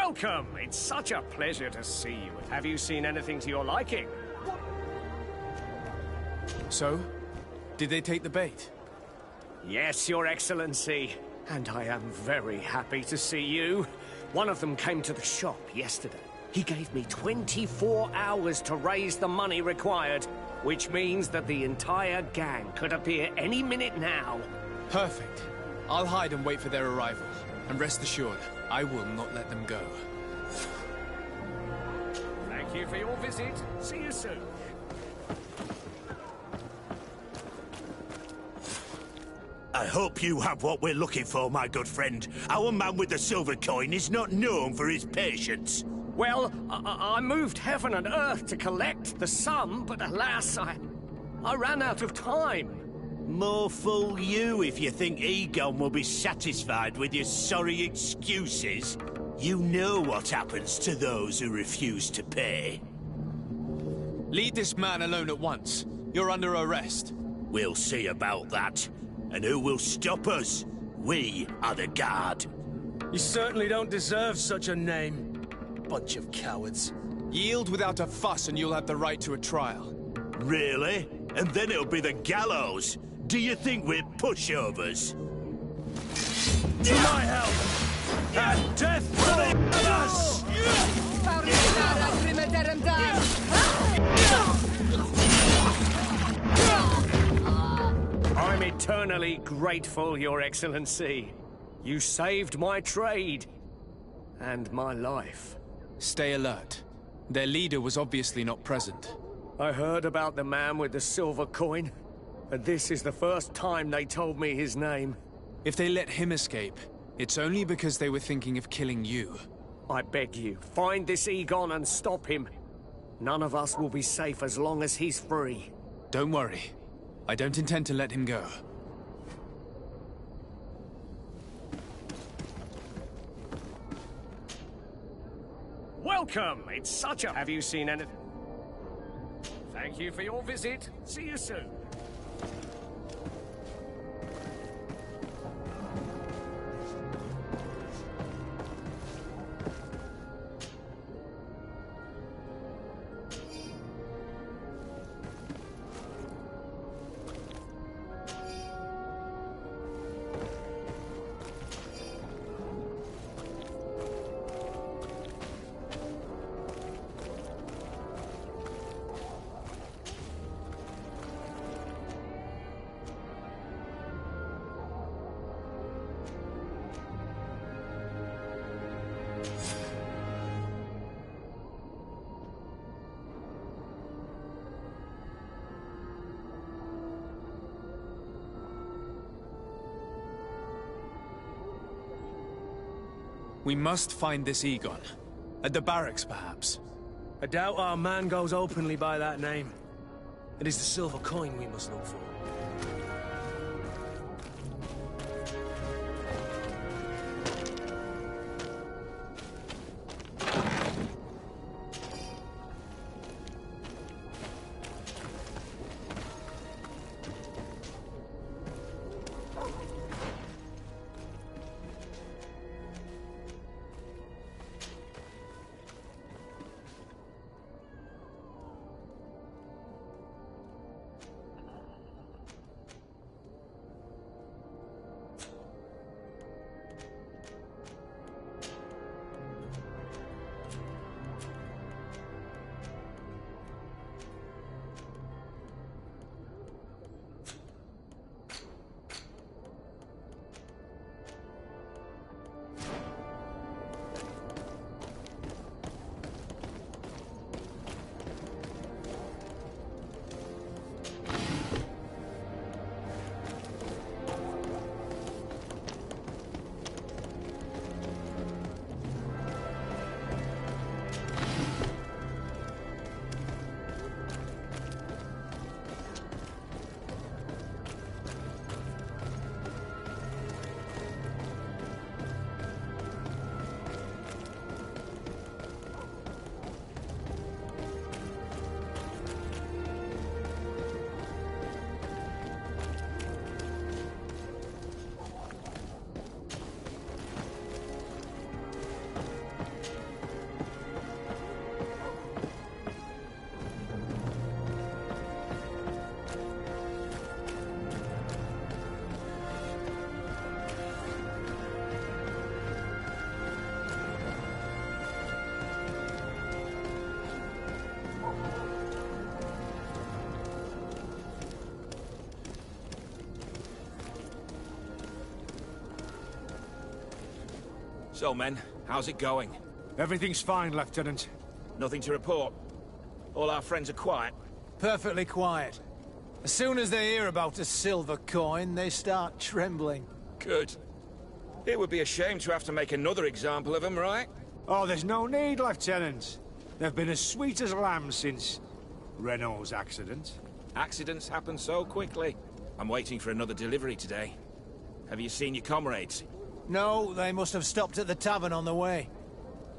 N: Welcome! It's such a pleasure to see you. Have you seen anything to your liking?
C: So? Did they take the bait?
N: Yes, Your Excellency. And I am very happy to see you. One of them came to the shop yesterday. He gave me 24 hours to raise the money required, which means that the entire gang could appear any minute now.
C: Perfect. I'll hide and wait for their arrival. And rest assured, I will not let them go.
N: Thank you for your visit. See you soon.
K: I hope you have what we're looking for, my good friend. Our man with the silver coin is not known for his patience.
N: Well, I moved heaven and earth to collect the sum, but alas, I ran out of time.
K: More fool you if you think Egon will be satisfied with your sorry excuses. You know what happens to those who refuse to pay.
C: Leave this man alone at once. You're under arrest.
K: We'll see about that. And who will stop us? We are the Guard.
H: You certainly don't deserve such a name. Bunch of cowards.
C: Yield without a fuss and you'll have the right to a trial.
K: Really? And then it'll be the gallows. Do you think we're pushovers?
B: To my help! And death for the others!
N: I'm eternally grateful, Your Excellency. You saved my trade. And my life.
C: Stay alert. Their leader was obviously not present.
N: I heard about the man with the silver coin. And this is the first time they told me his name.
C: If they let him escape, it's only because they were thinking of killing you.
N: I beg you, find this Egon and stop him. None of us will be safe as long as he's free.
C: Don't worry. I don't intend to let him go.
N: Welcome! It's such a... Have you seen anything? Thank you for your visit. See you soon.
C: We must find this Egon. At the barracks, perhaps.
H: I doubt our man goes openly by that name. It is the silver coin we must look for.
K: So, men, how's it going?
B: Everything's fine, Lieutenant.
K: Nothing to report? All our friends are quiet?
I: Perfectly quiet. As soon as they hear about a silver coin, they start trembling.
K: Good. It would be a shame to have to make another example of them, right?
B: Oh, there's no need, Lieutenant. They've been as sweet as lambs since Renault's accident.
K: Accidents happen so quickly. I'm waiting for another delivery today. Have you seen your comrades?
I: No, they must have stopped at the tavern on the way.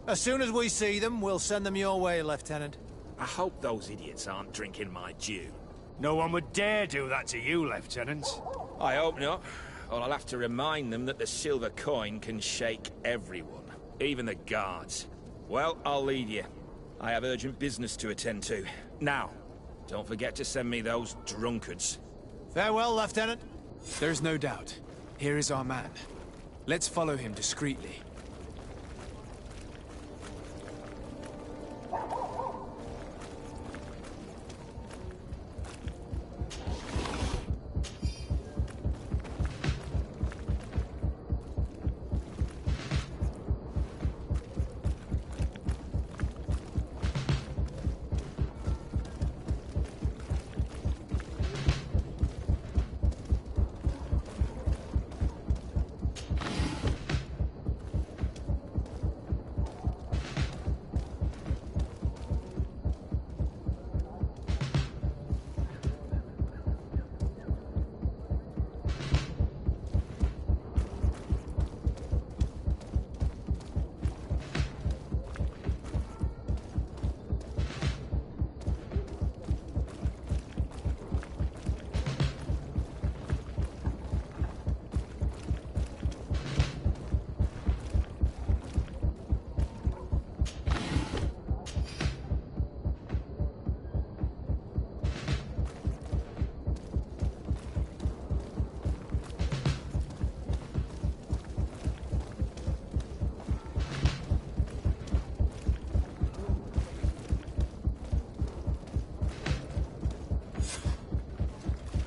I: As soon as we see them, we'll send them your way, Lieutenant.
K: I hope those idiots aren't drinking my dew.
B: No one would dare do that to you, Lieutenant.
K: I hope not. Or I'll have to remind them that the silver coin can shake everyone, even the guards. Well, I'll leave you. I have urgent business to attend to. Now, don't forget to send me those drunkards.
I: Farewell, Lieutenant.
C: There's no doubt. Here is our man. Let's follow him discreetly.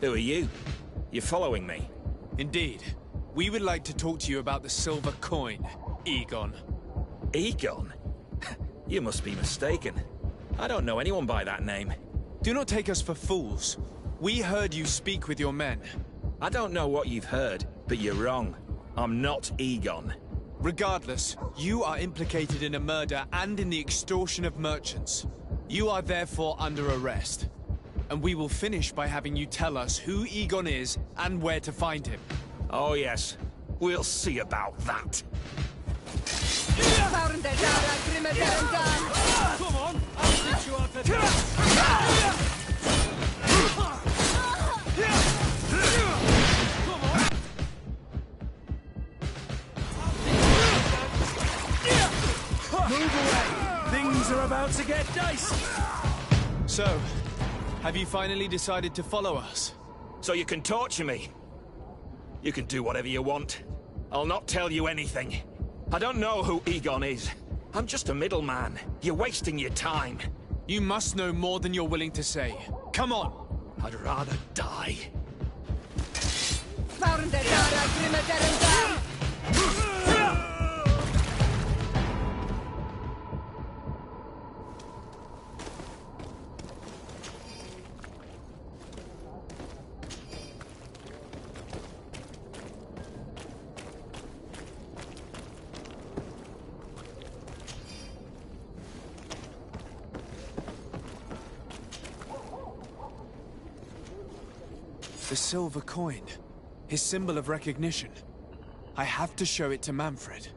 K: Who are you? You're following me?
C: Indeed. We would like to talk to you about the silver coin, Egon.
K: Egon? You must be mistaken. I don't know anyone by that name.
C: Do not take us for fools. We heard you speak with your men.
K: I don't know what you've heard, but you're wrong. I'm not Egon.
C: Regardless, you are implicated in a murder and in the extortion of merchants. You are therefore under arrest. And we will finish by having you tell us who Egon is and where to find him.
K: Oh yes, we'll see about that.
B: Come on, I'll teach you how to dance. Move away! Things are about to get dicey!
C: So, have you finally decided to follow us?
K: So you can torture me? You can do whatever you want. I'll not tell you anything. I don't know who Egon is. I'm just a middleman. You're wasting your time.
C: You must know more than you're willing to say. Come on!
K: I'd rather die.
C: The silver coin. His symbol of recognition. I have to show it to Manfred.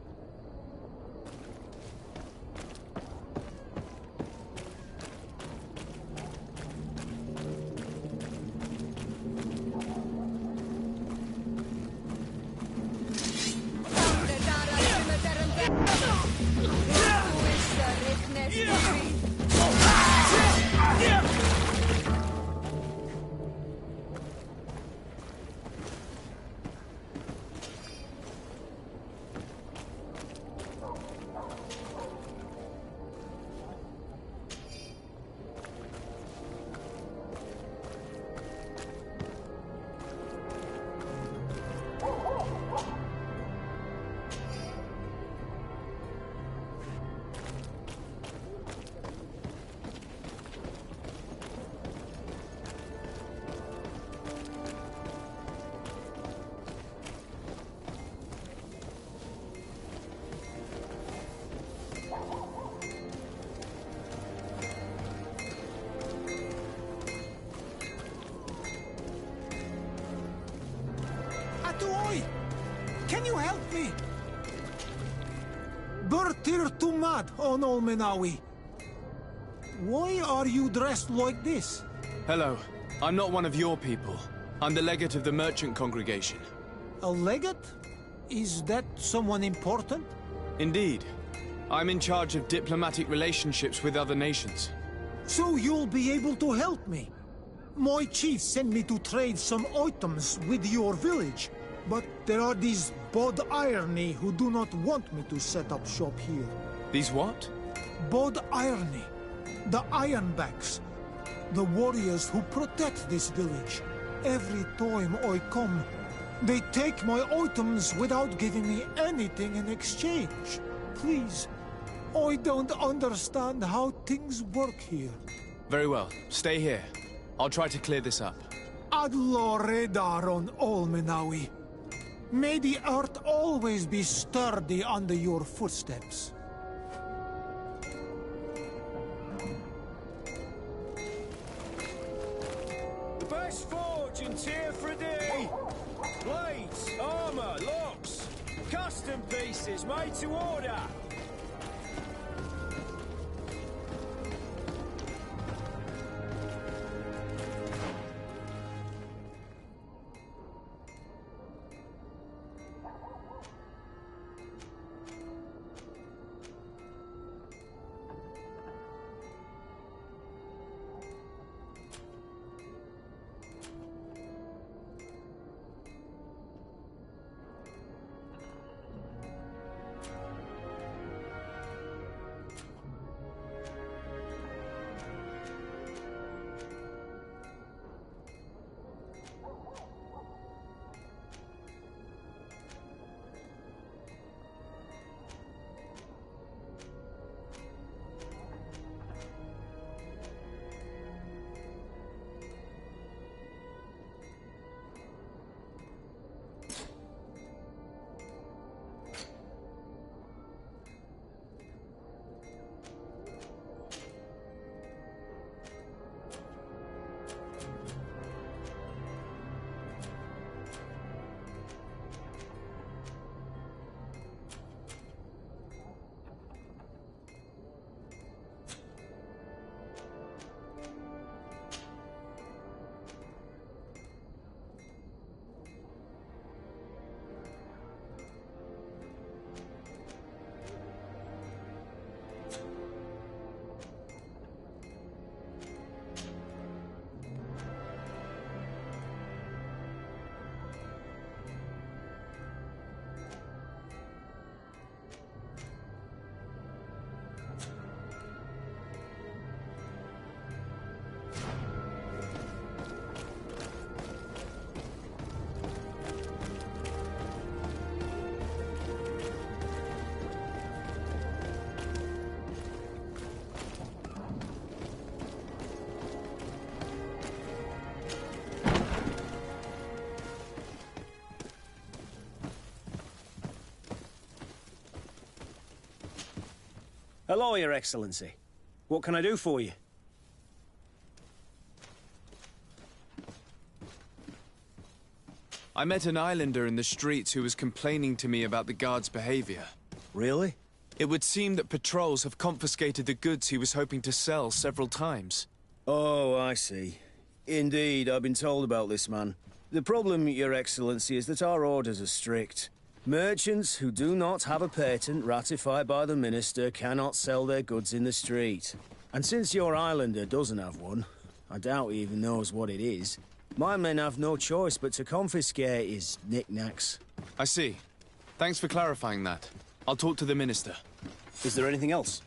R: Bertir Tumad on Olmenawi. Why are you dressed like this?
C: Hello. I'm not one of your people. I'm the legate of the merchant congregation.
R: A legate? Is that someone important?
C: Indeed. I'm in charge of diplomatic relationships with other nations.
R: So you'll be able to help me. My chief sent me to trade some items with your village, but there are these Bod Irony who do not want me to set up shop here.
C: These what?
R: Bod Irony. The Ironbacks. The warriors who protect this village. Every time I come, they take my items without giving me anything in exchange. Please, I don't understand how things work here.
C: Very well. Stay here. I'll try to clear this up.
R: Adlo Redar on Olmenawi. May the earth always be sturdy under your footsteps.
A: The best forge and tier for a day. Blades, armor, locks, custom pieces made to order.
H: Hello, Your Excellency. What can I do for you?
C: I met an islander in the streets who was complaining to me about the guard's behavior.
H: Really?
C: It would seem that patrols have confiscated the goods he was hoping to sell several times.
H: Oh, I see. Indeed, I've been told about this man. The problem, Your Excellency, is that our orders are strict. Merchants who do not have a patent ratified by the Minister cannot sell their goods in the street. And since your islander doesn't have one, I doubt he even knows what it is, my men have no choice but to confiscate his knickknacks.
C: I see. Thanks for clarifying that. I'll talk to the Minister.
H: Is there anything else?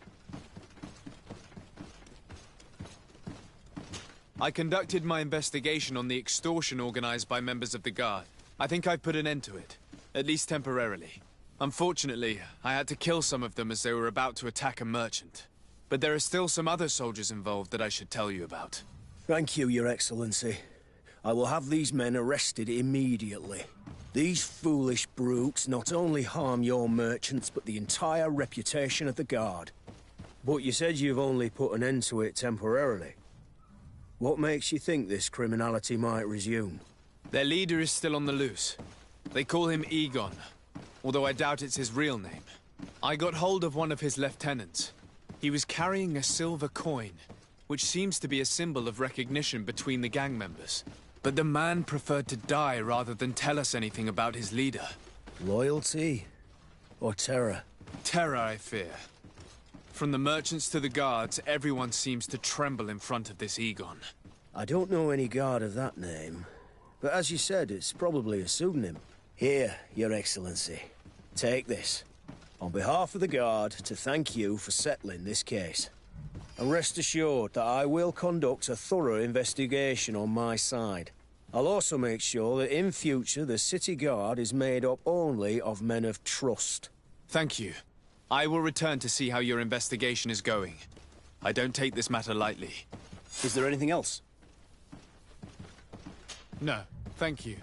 C: I conducted my investigation on the extortion organized by members of the Guard. I think I've put an end to it. At least temporarily. Unfortunately, I had to kill some of them as they were about to attack a merchant. But there are still some other soldiers involved that I should tell you about.
H: Thank you, Your Excellency. I will have these men arrested immediately. These foolish brutes not only harm your merchants, but the entire reputation of the Guard. But you said you've only put an end to it temporarily. What makes you think this criminality might resume?
C: Their leader is still on the loose. They call him Egon, although I doubt it's his real name. I got hold of one of his lieutenants. He was carrying a silver coin, which seems to be a symbol of recognition between the gang members. But the man preferred to die rather than tell us anything about his leader.
H: Loyalty? Or terror?
C: Terror, I fear. From the merchants to the guards, everyone seems to tremble in front of this Egon.
H: I don't know any guard of that name. But as you said, it's probably a pseudonym. Here, Your Excellency. Take this. On behalf of the Guard, to thank you for settling this case. And rest assured that I will conduct a thorough investigation on my side. I'll also make sure that in future the City Guard is made up only of men of trust.
C: Thank you. I will return to see how your investigation is going. I don't take this matter lightly.
H: Is there anything else?
C: No, thank you.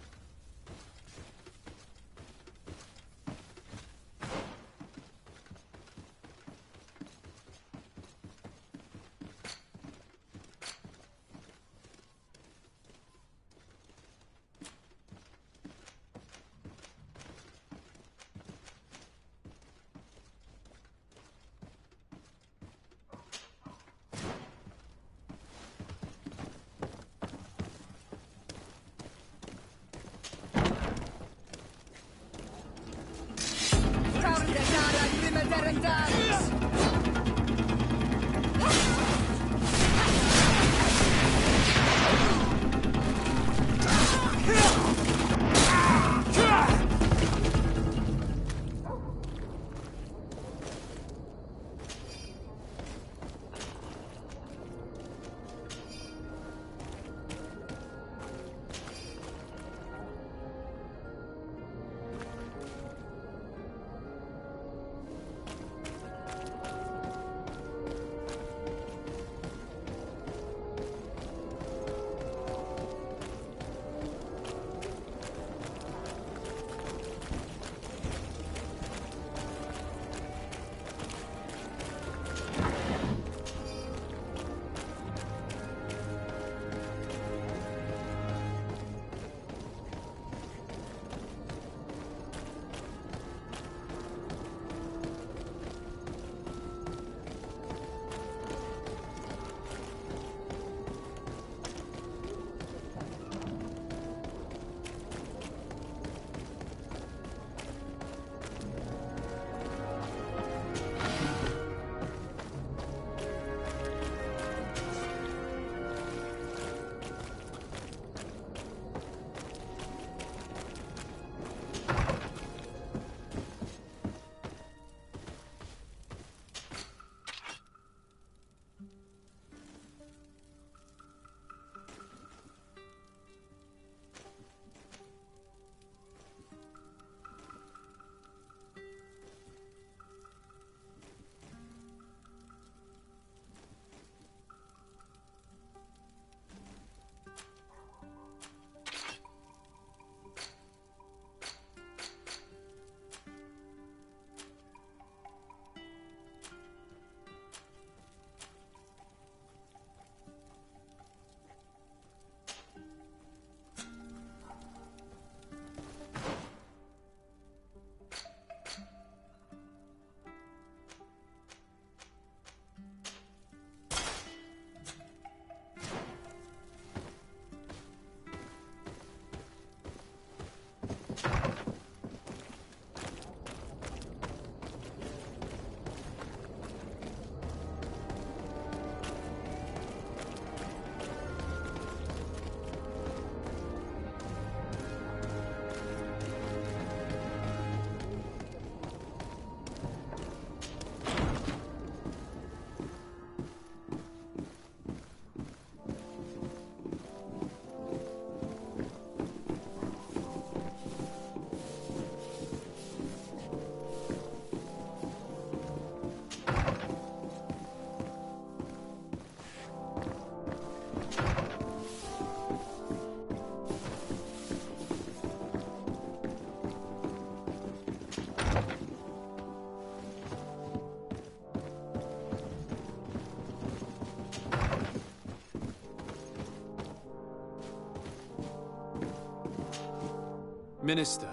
C: Minister.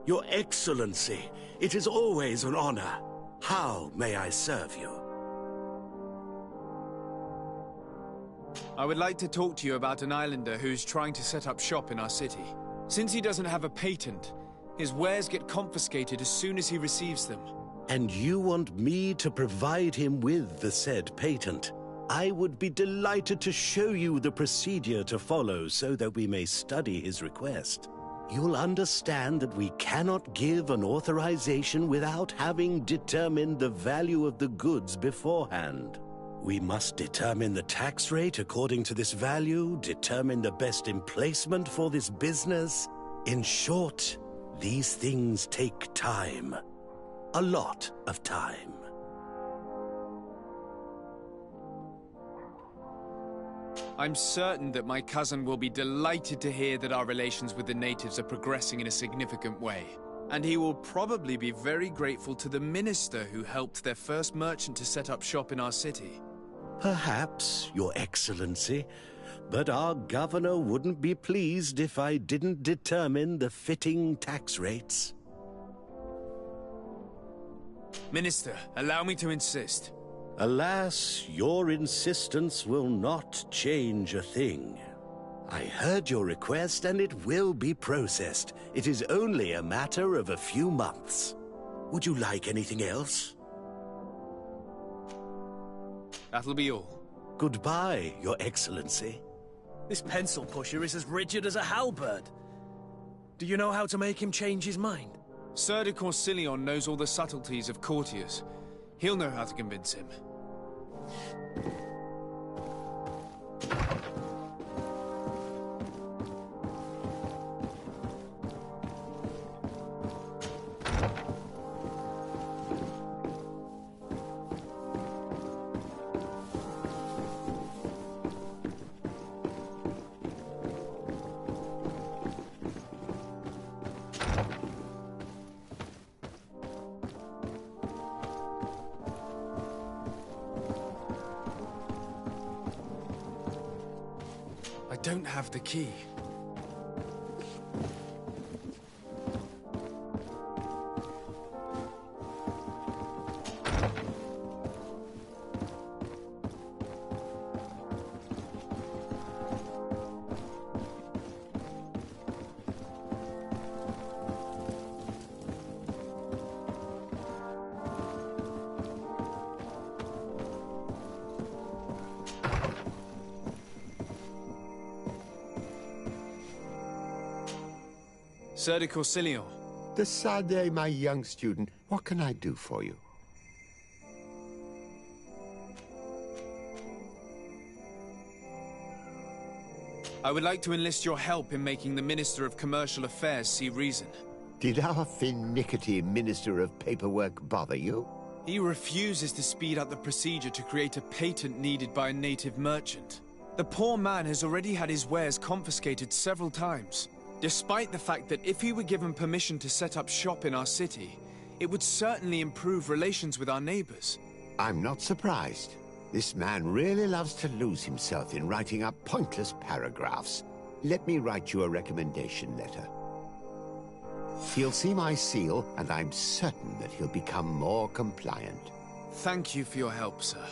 O: Your Excellency, it is always an honor. How may I serve you?
C: I would like to talk to you about an islander who's trying to set up shop in our city. Since he doesn't have a patent, his wares get confiscated as soon as he receives them.
O: And you want me to provide him with the said patent? I would be delighted to show you the procedure to follow so that we may study his request. You'll understand that we cannot give an authorization without having determined the value of the goods beforehand. We must determine the tax rate according to this value, determine the best emplacement for this business. In short, these things take time. A lot of time.
C: I'm certain that my cousin will be delighted to hear that our relations with the natives are progressing in a significant way. And he will probably be very grateful to the minister who helped their first merchant to set up shop in our city.
O: Perhaps, Your Excellency, but our governor wouldn't be pleased if I didn't determine the fitting tax rates.
C: Minister, allow me to insist.
O: Alas, your insistence will not change a thing. I heard your request and it will be processed. It is only a matter of a few months. Would you like anything else?
C: That'll be all.
O: Goodbye, Your Excellency.
N: This pencil pusher is as rigid as a halberd. Do you know how to make him change his mind?
C: Sir de Corsilion knows all the subtleties of courtiers. He'll know how to convince him. I don't have the key. Sir de Corsilion.
Q: Decidez, my young student, what can I do for you?
C: I would like to enlist your help in making the Minister of Commercial Affairs see reason.
Q: Did our finicky Minister of Paperwork bother you?
C: He refuses to speed up the procedure to create a patent needed by a native merchant. The poor man has already had his wares confiscated several times. Despite the fact that if he were given permission to set up shop in our city, it would certainly improve relations with our neighbors.
Q: I'm not surprised. This man really loves to lose himself in writing up pointless paragraphs. Let me write you a recommendation letter. He'll see my seal, and I'm certain that he'll become more compliant.
C: Thank you for your help, sir.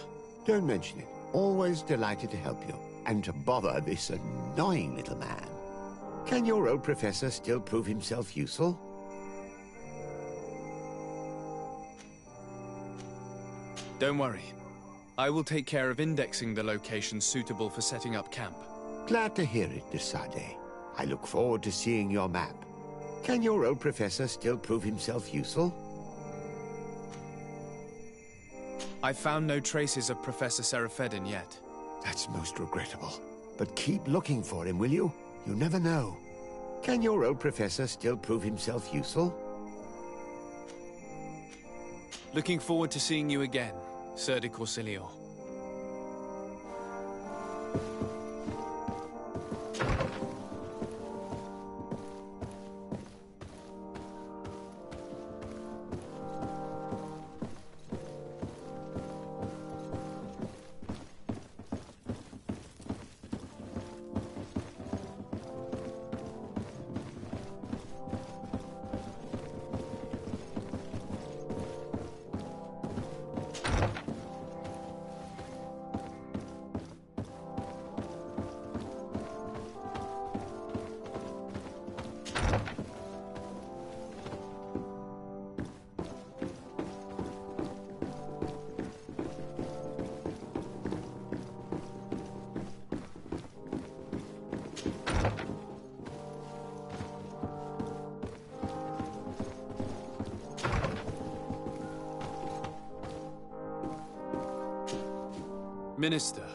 Q: Don't mention it. Always delighted to help you, and to bother this annoying little man. Can your old professor still prove himself useful?
C: Don't worry. I will take care of indexing the locations suitable for setting up camp.
Q: Glad to hear it, Desadeh. I look forward to seeing your map. Can your old professor still prove himself useful?
C: I've found no traces of Professor Seraphedin yet.
Q: That's most regrettable. But keep looking for him, will you? You never know. Can your old professor still prove himself useful?
C: Looking forward to seeing you again, Sir de Corsilion. Minister.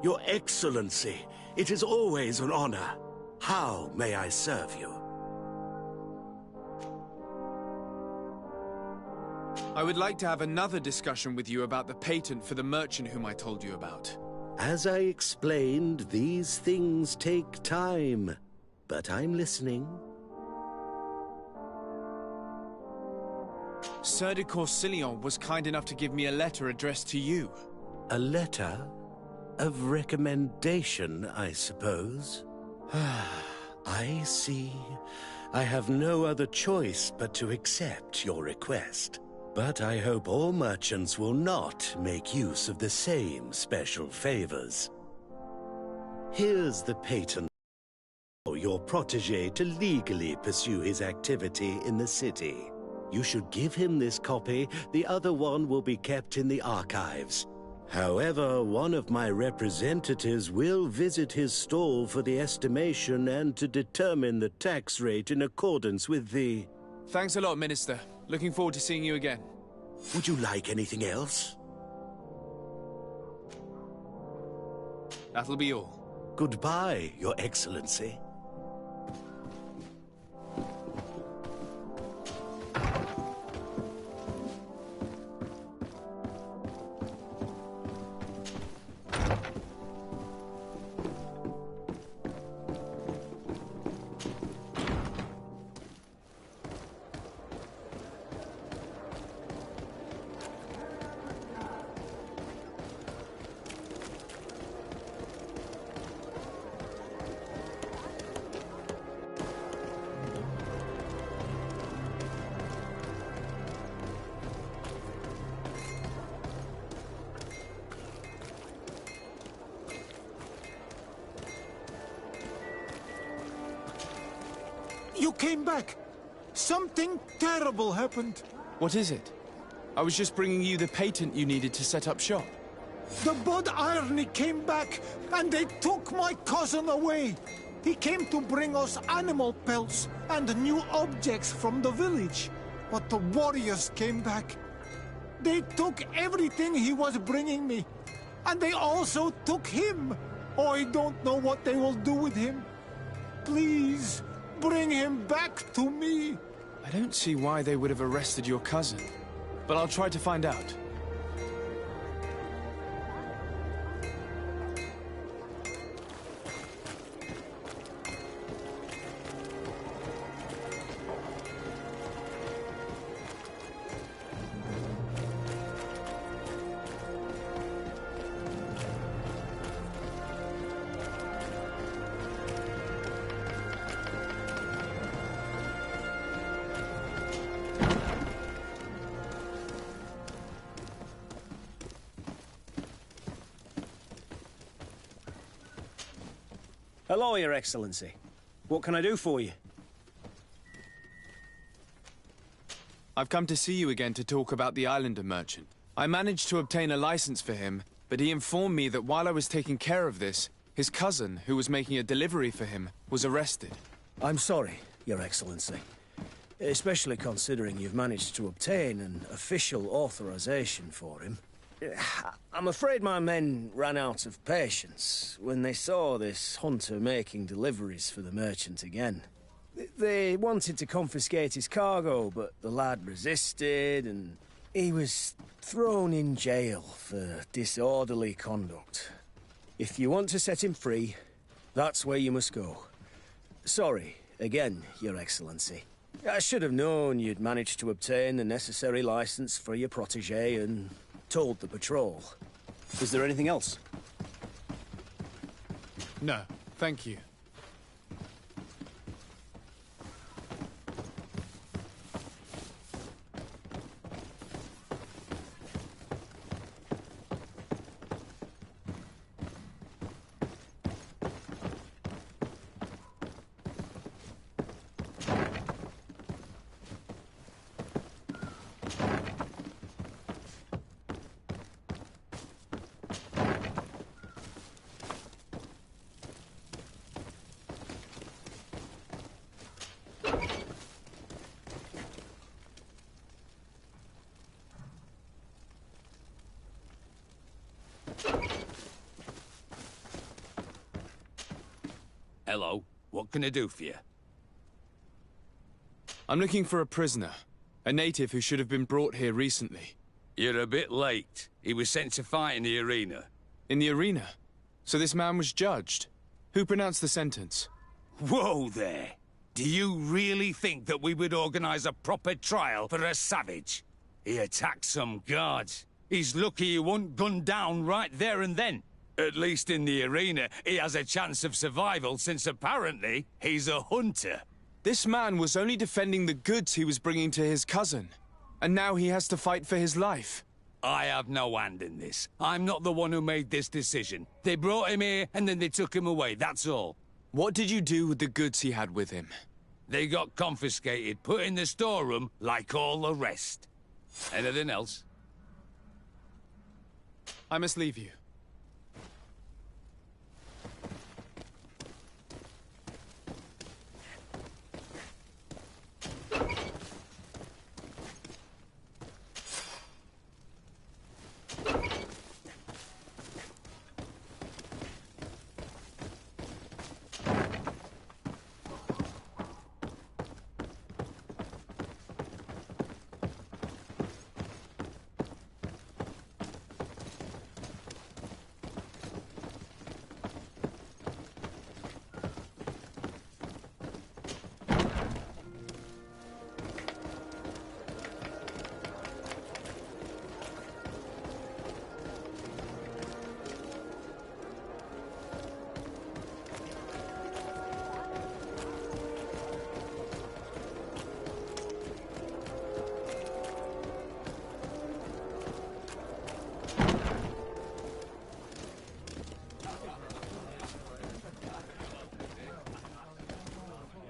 O: Your Excellency, it is always an honor. How may I serve you?
C: I would like to have another discussion with you about the patent for the merchant whom I told you about.
O: As I explained, these things take time. But I'm listening.
C: Sir de Corsillon was kind enough to give me a letter addressed to you.
O: A letter? Of recommendation, I suppose? I see. I have no other choice but to accept your request. But I hope all merchants will not make use of the same special favors. Here's the patent for your protege to legally pursue his activity in the city. You should give him this copy. The other one will be kept in the archives. However, one of my representatives will visit his stall for the estimation and to determine the tax rate in accordance with the...
C: Thanks a lot, Minister. Looking forward to seeing you again.
O: Would you like anything else?
C: That'll be all.
O: Goodbye, Your Excellency.
R: You came back! Something terrible happened.
C: What is it? I was just bringing you the patent you needed to set up shop.
R: The Bod Irony came back, and they took my cousin away. He came to bring us animal pelts and new objects from the village. But the warriors came back. They took everything he was bringing me. And they also took him. I don't know what they will do with him. Please, bring him back to me.
C: I don't see why they would have arrested your cousin, but I'll try to find out.
H: Hello, Your Excellency. What can I do for you?
C: I've come to see you again to talk about the Islander merchant. I managed to obtain a license for him, but he informed me that while I was taking care of this, his cousin, who was making a delivery for him, was arrested.
H: I'm sorry, Your Excellency. Especially considering you've managed to obtain an official authorization for him. I'm afraid my men ran out of patience when they saw this hunter making deliveries for the merchant again. They wanted to confiscate his cargo, but the lad resisted and he was thrown in jail for disorderly conduct. If you want to set him free, that's where you must go. Sorry, again, Your Excellency. I should have known you'd managed to obtain the necessary license for your protege and told the patrol. Is there anything else?
C: No, thank you.
J: Hello, what can I do for you?
C: I'm looking for a prisoner. A native who should have been brought here recently.
J: You're a bit late. He was sent to fight in the arena.
C: In the arena? So this man was judged? Who pronounced the sentence?
K: Whoa there! Do you really think that we would organize a proper trial for a savage? He attacked some guards. He's lucky he wasn't gunned down right there and then. At least in the arena, he has a chance of survival since apparently he's a hunter.
C: This man was only defending the goods he was bringing to his cousin. And now he has to fight for his life.
K: I have no hand in this. I'm not the one who made this decision. They brought him here and then they took him away, that's all.
C: What did you do with the goods he had with him?
K: They got confiscated, put in the storeroom like all the rest.
J: Anything else?
C: I must leave you.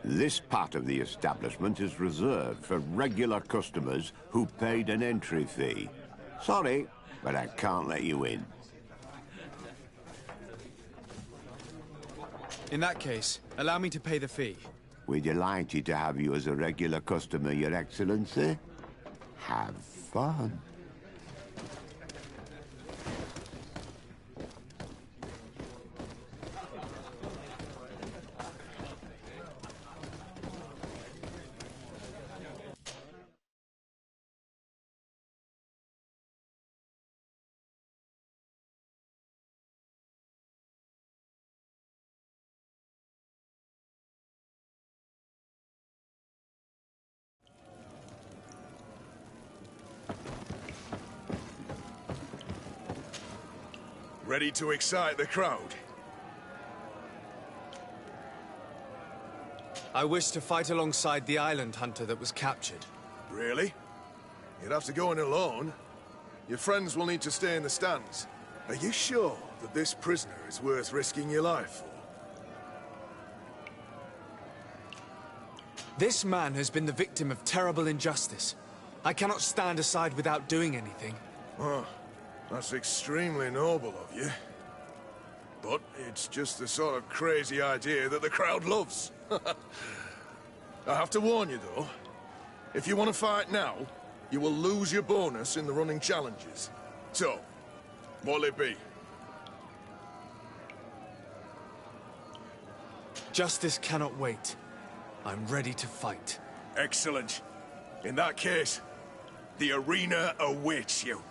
Q: This part of the establishment is reserved for regular customers who paid an entry fee. Sorry, but I can't let you in.
C: In that case, allow me to pay the fee.
Q: We're delighted to have you as a regular customer, Your Excellency. Have fun.
L: Ready to excite the crowd?
C: I wish to fight alongside the island hunter that was captured.
L: Really? You'd have to go in alone. Your friends will need to stay in the stands. Are you sure that this prisoner is worth risking your life for?
C: This man has been the victim of terrible injustice. I cannot stand aside without doing anything.
L: Oh, that's extremely noble of you. But it's just the sort of crazy idea that the crowd loves. I have to warn you, though. If you want to fight now, you will lose your bonus in the running challenges. So, what'll it be?
C: Justice cannot wait. I'm ready to fight.
L: Excellent. In that case, the arena awaits you.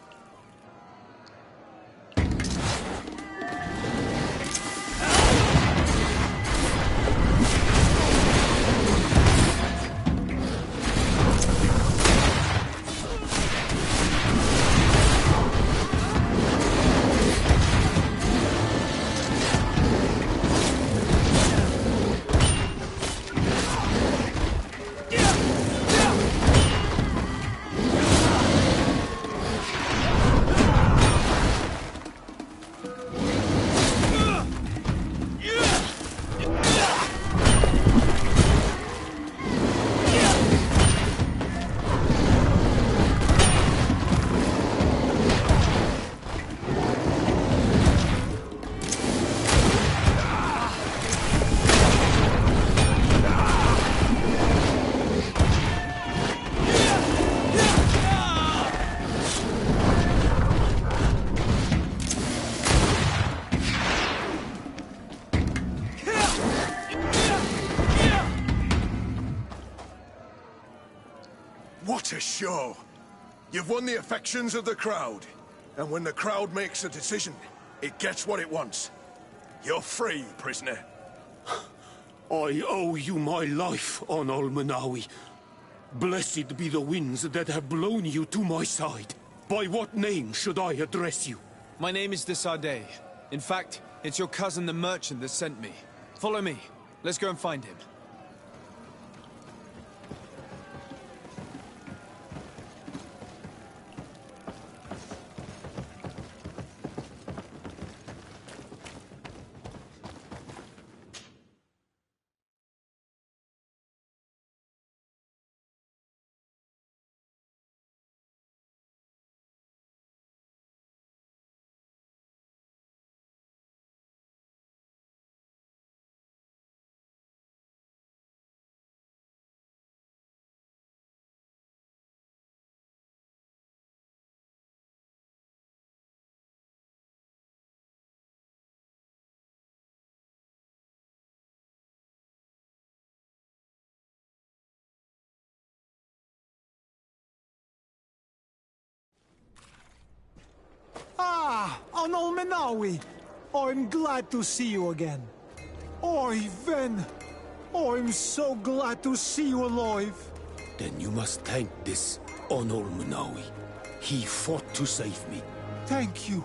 L: show. You've won the affections of the crowd. And when the crowd makes a decision, it gets what it wants. You're free, prisoner.
S: I owe you my life, Onol Manawi. Blessed be the winds that have blown you to my side. By what name should I address you?
C: My name is Desade. In fact, it's your cousin the merchant that sent me. Follow me. Let's go and find him.
R: Ah, Onol Menawi. I'm glad to see you again. Oi, Ven. I'm so glad to see you alive.
S: Then you must thank this Onol Manawi. He fought to save me.
R: Thank you.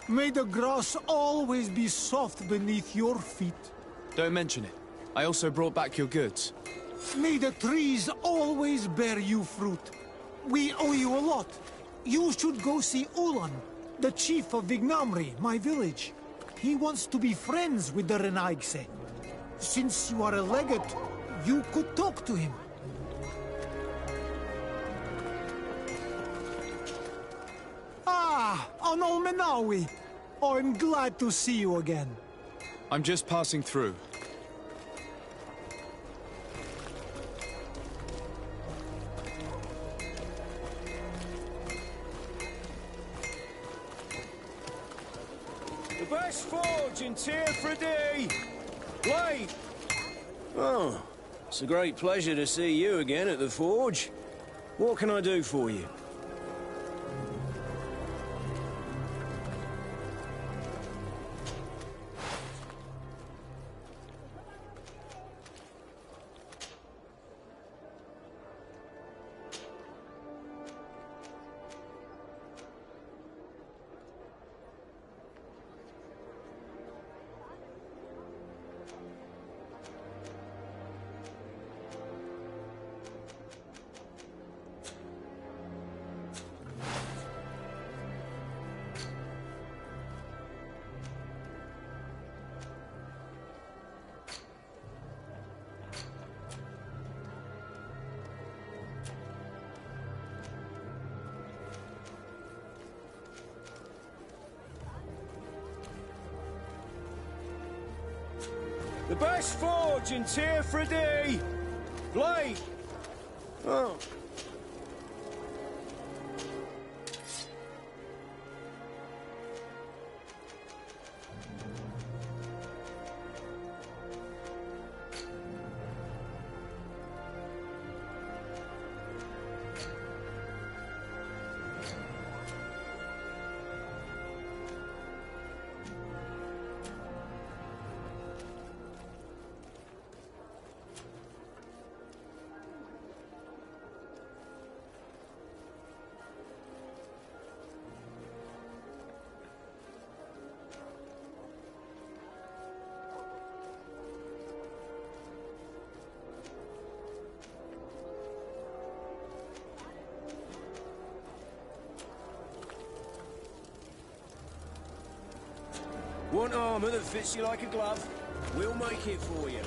R: May the grass always be soft beneath your feet.
C: Don't mention it. I also brought back your goods.
R: May the trees always bear you fruit. We owe you a lot. You should go see Ulan, the chief of Vignamri, my village. He wants to be friends with the Renaigse. Since you are a legate, you could talk to him. Ah, Onol Menawi. I'm glad to see you again.
C: I'm just passing through.
A: The best forge in Tearfredy! Blade!
H: Oh, it's a great pleasure to see you again at the forge. What can I do for you?
A: The best forge in Tearfredy! Blade!
H: Oh. Want armor that fits you like a glove? We'll make it for you.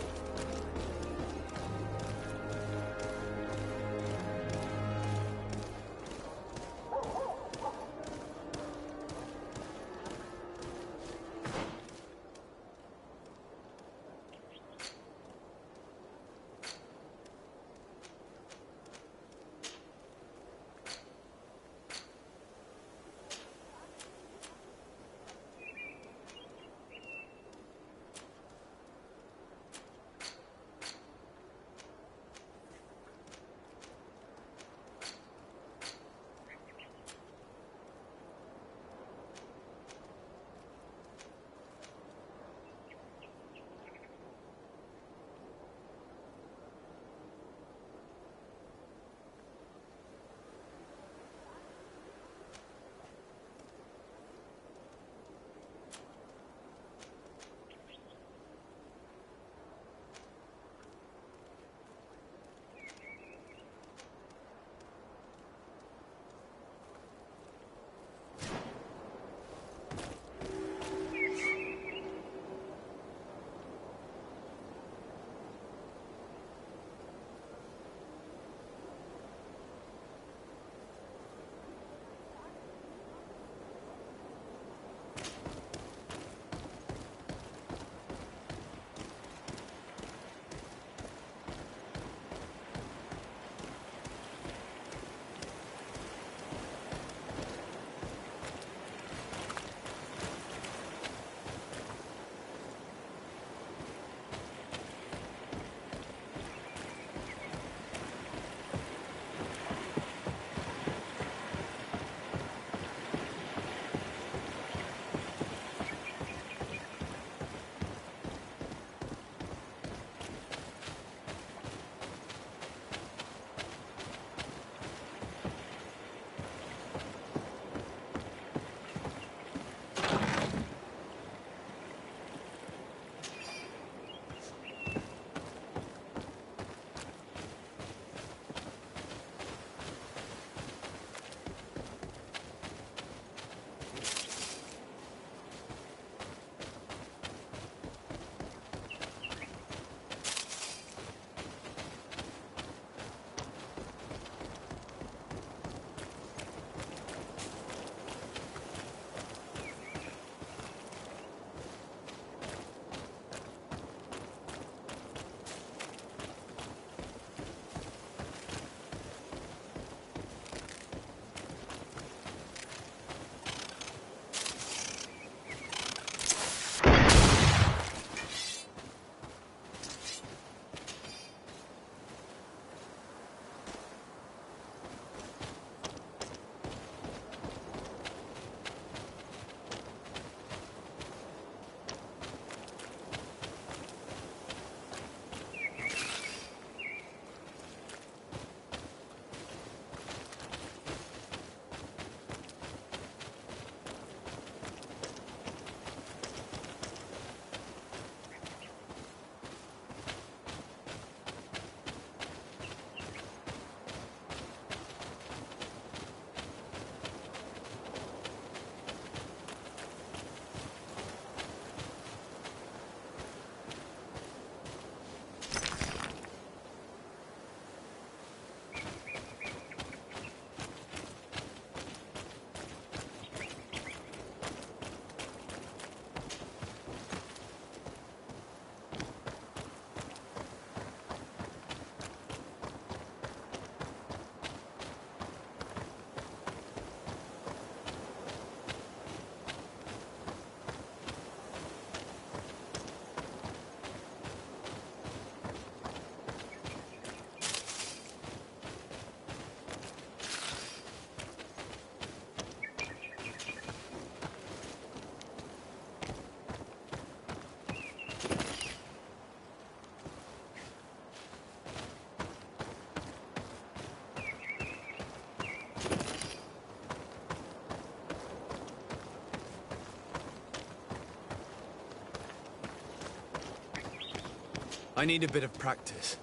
C: I need a bit of practice.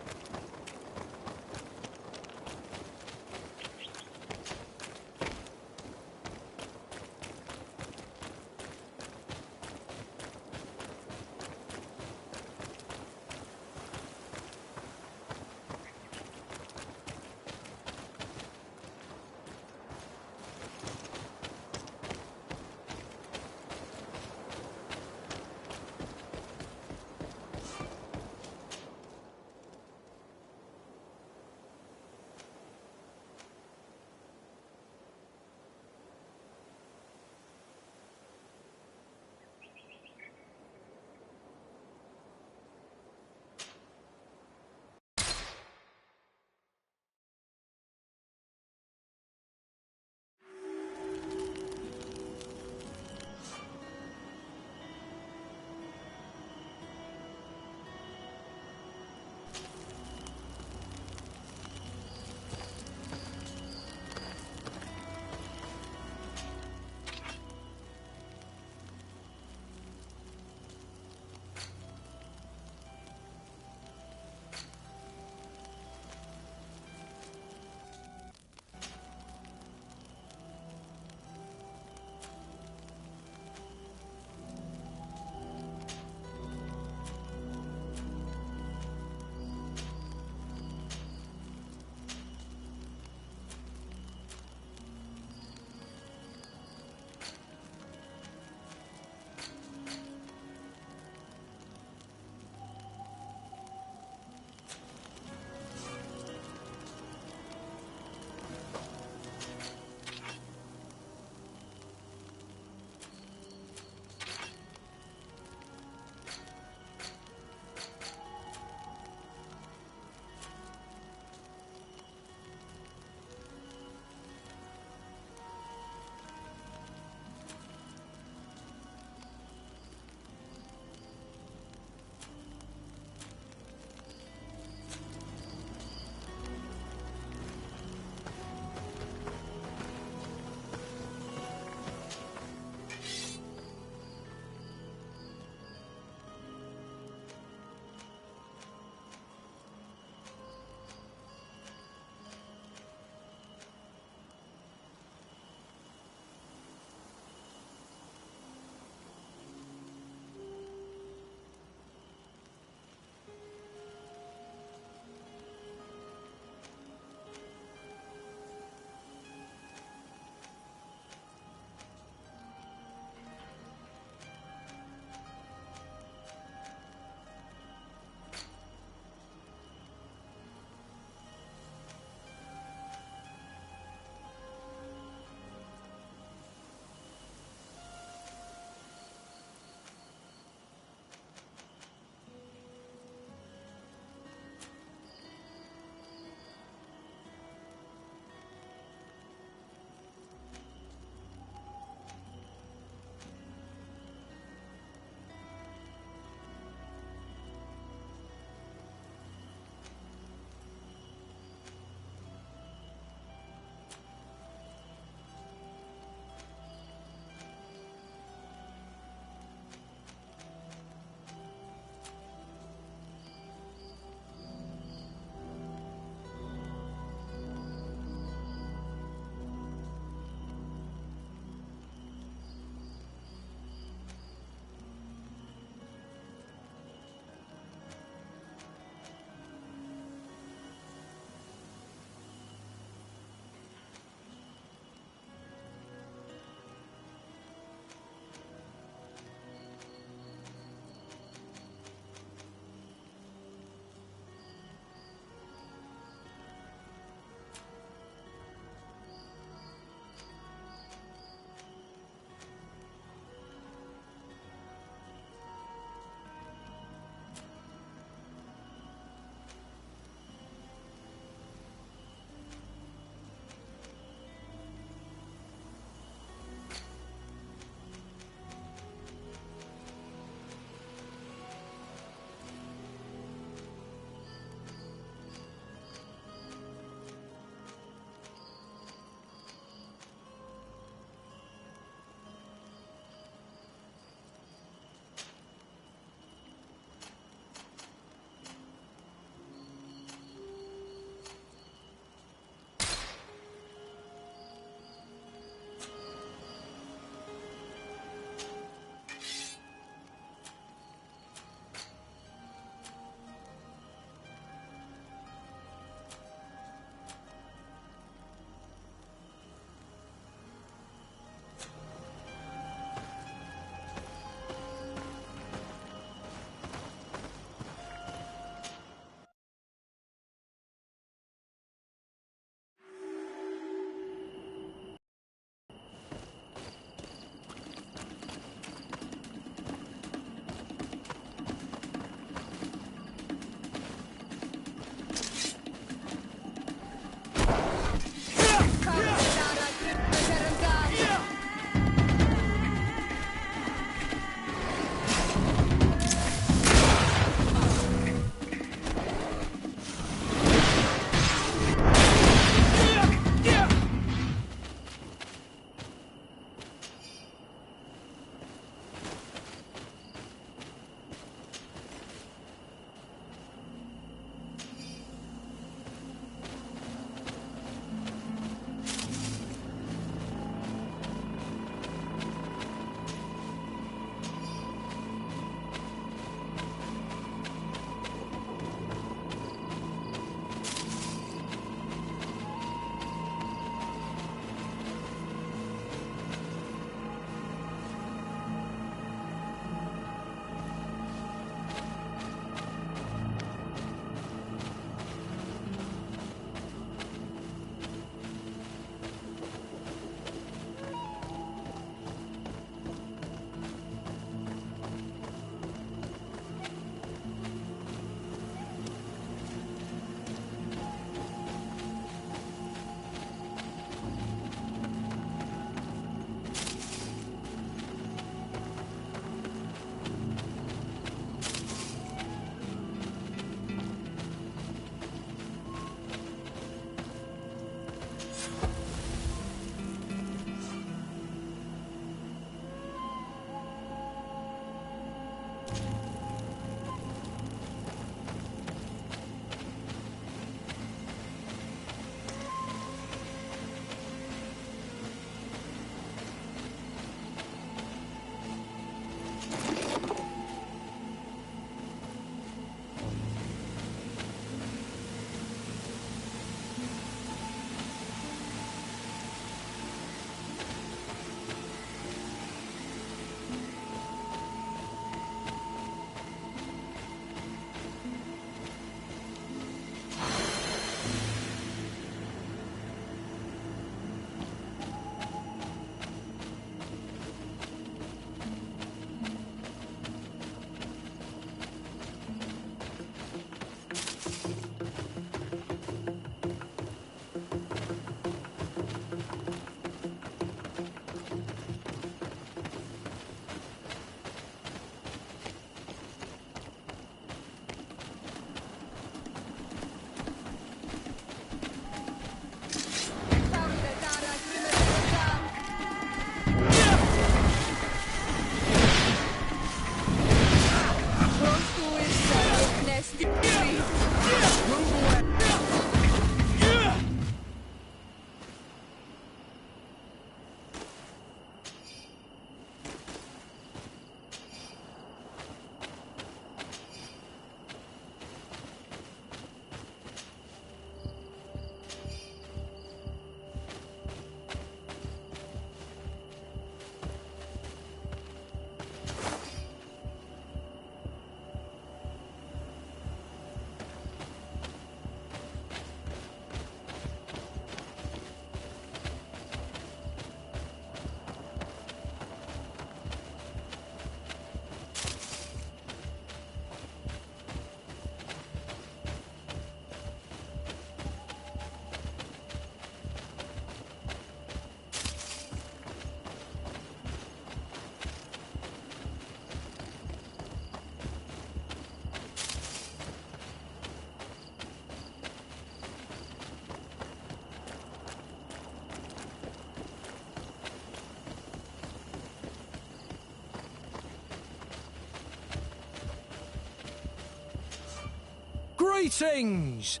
T: Greetings!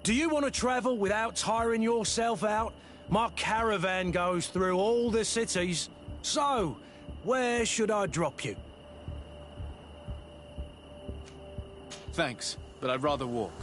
T: Do you want to travel without tiring yourself out? My caravan goes through all the cities. So, where should I drop you?
C: Thanks, but I'd rather walk.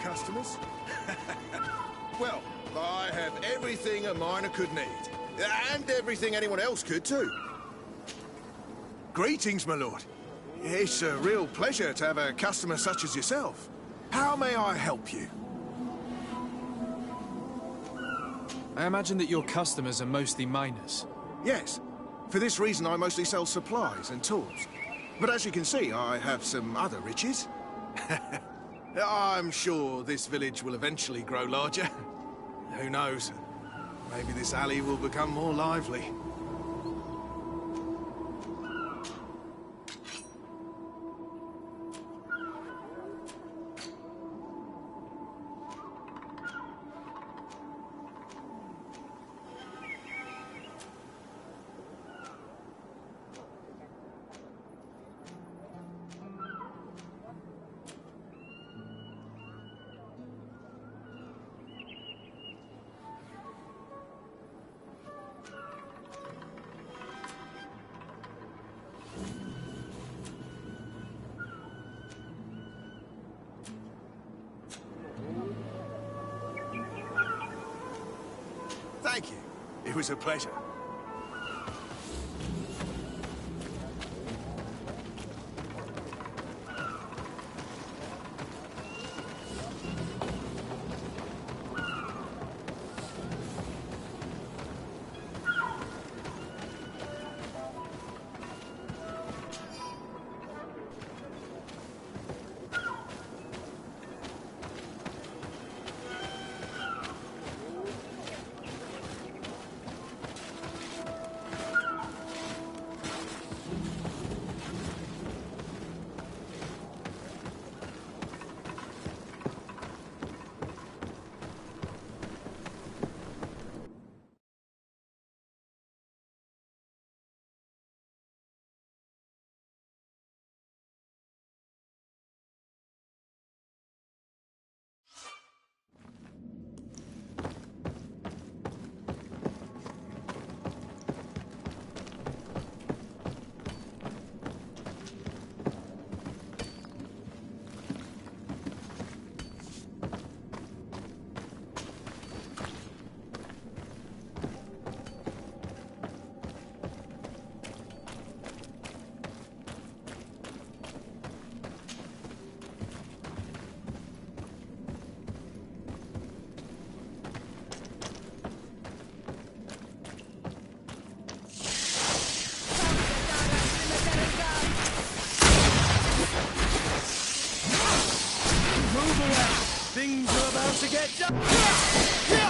L: Customers? Well, I have everything a miner could need. And everything anyone else could, too. Greetings, my lord. It's a real pleasure to have a customer such as yourself. How may I help you?
C: I imagine that your customers are mostly miners.
L: Yes. For this reason, I mostly sell supplies and tools. But as you can see, I have some other riches. I'm sure this village will eventually grow larger. Who knows? Maybe this alley will become more lively. Thank you. It was a pleasure.
T: Things are about to get done.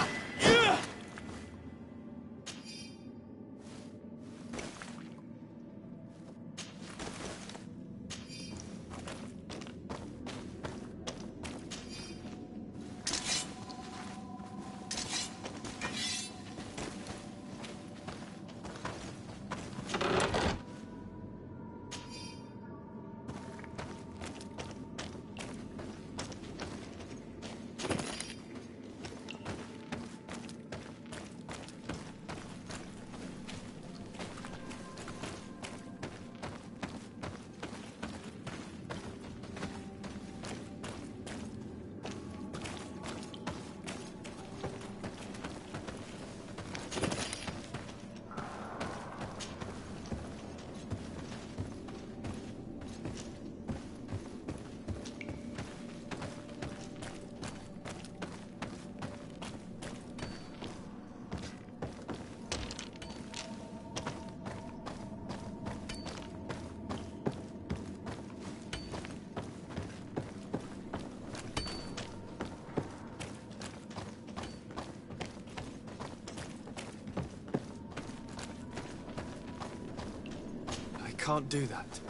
C: Can't do that.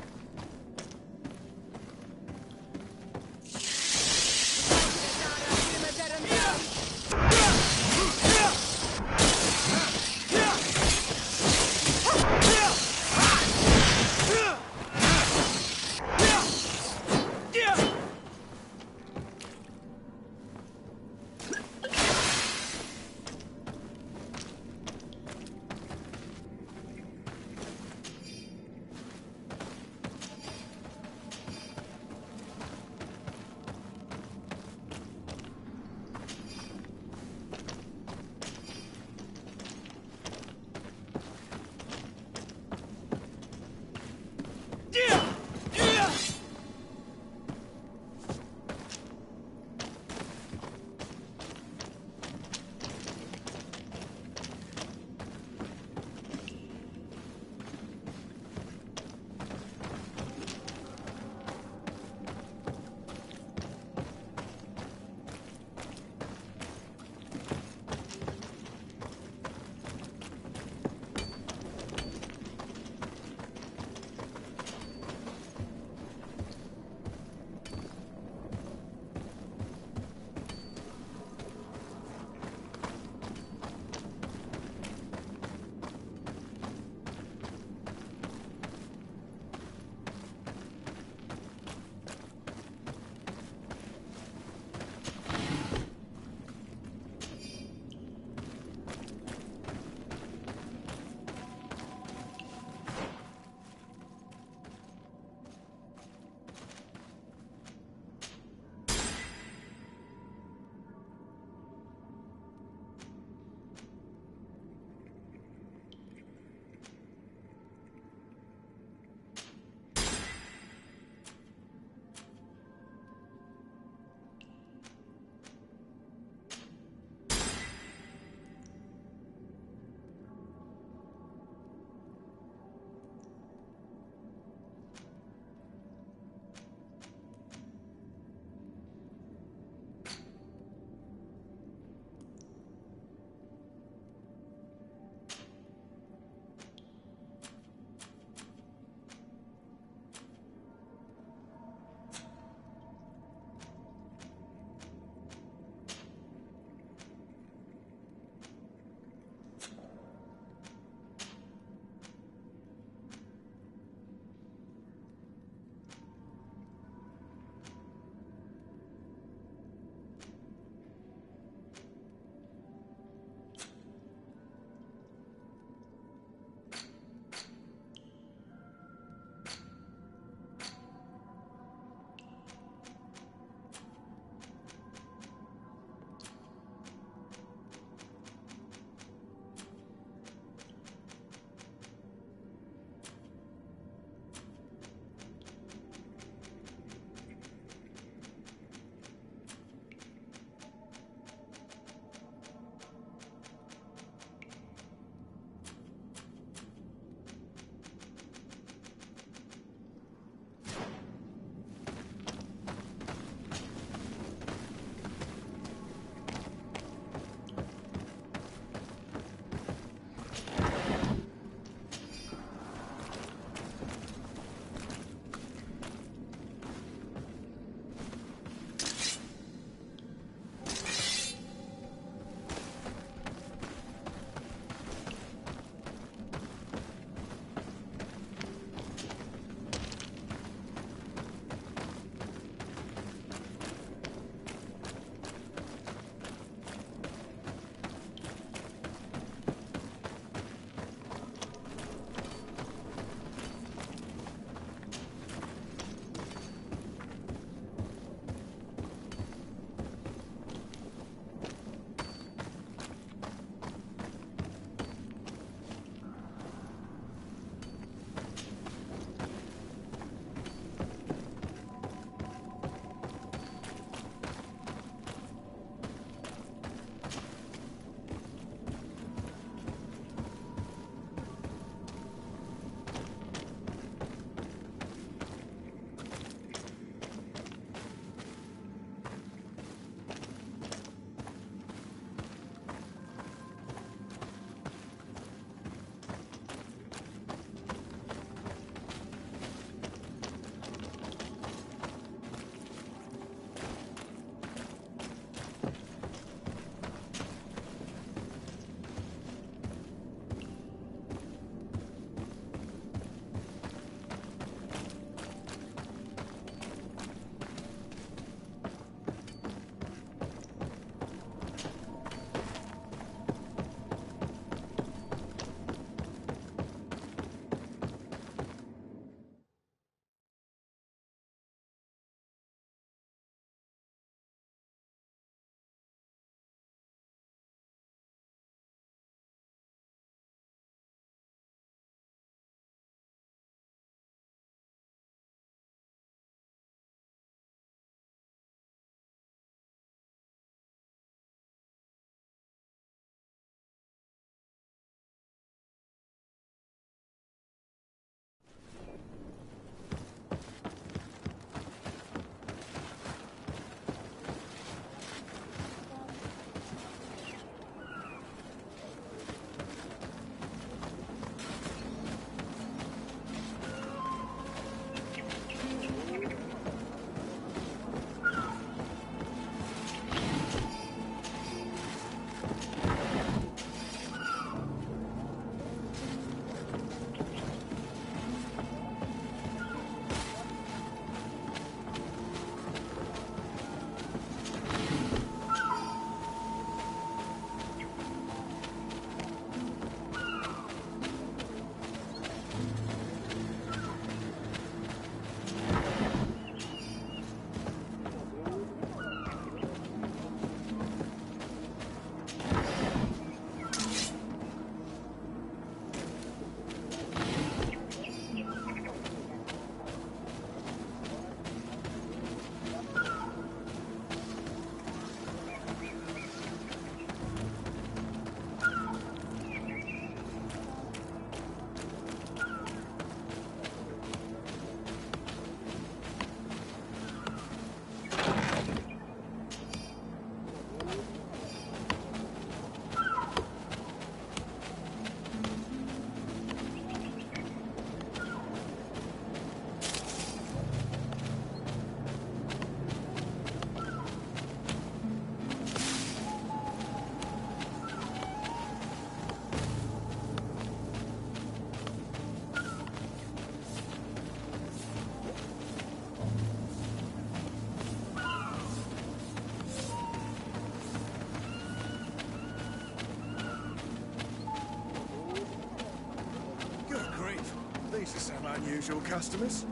L: These are some unusual customers.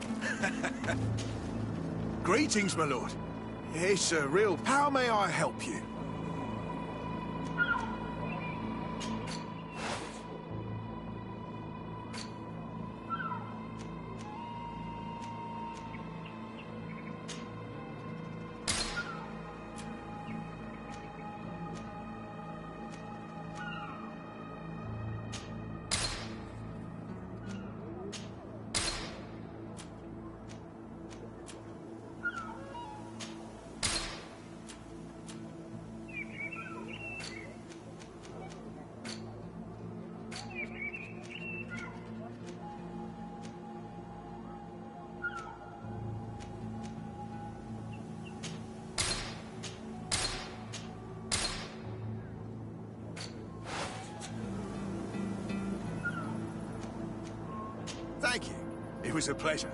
L: Greetings, my lord. It's a real... How may I help you? Thank you. It was a pleasure.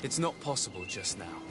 C: It's not possible just now.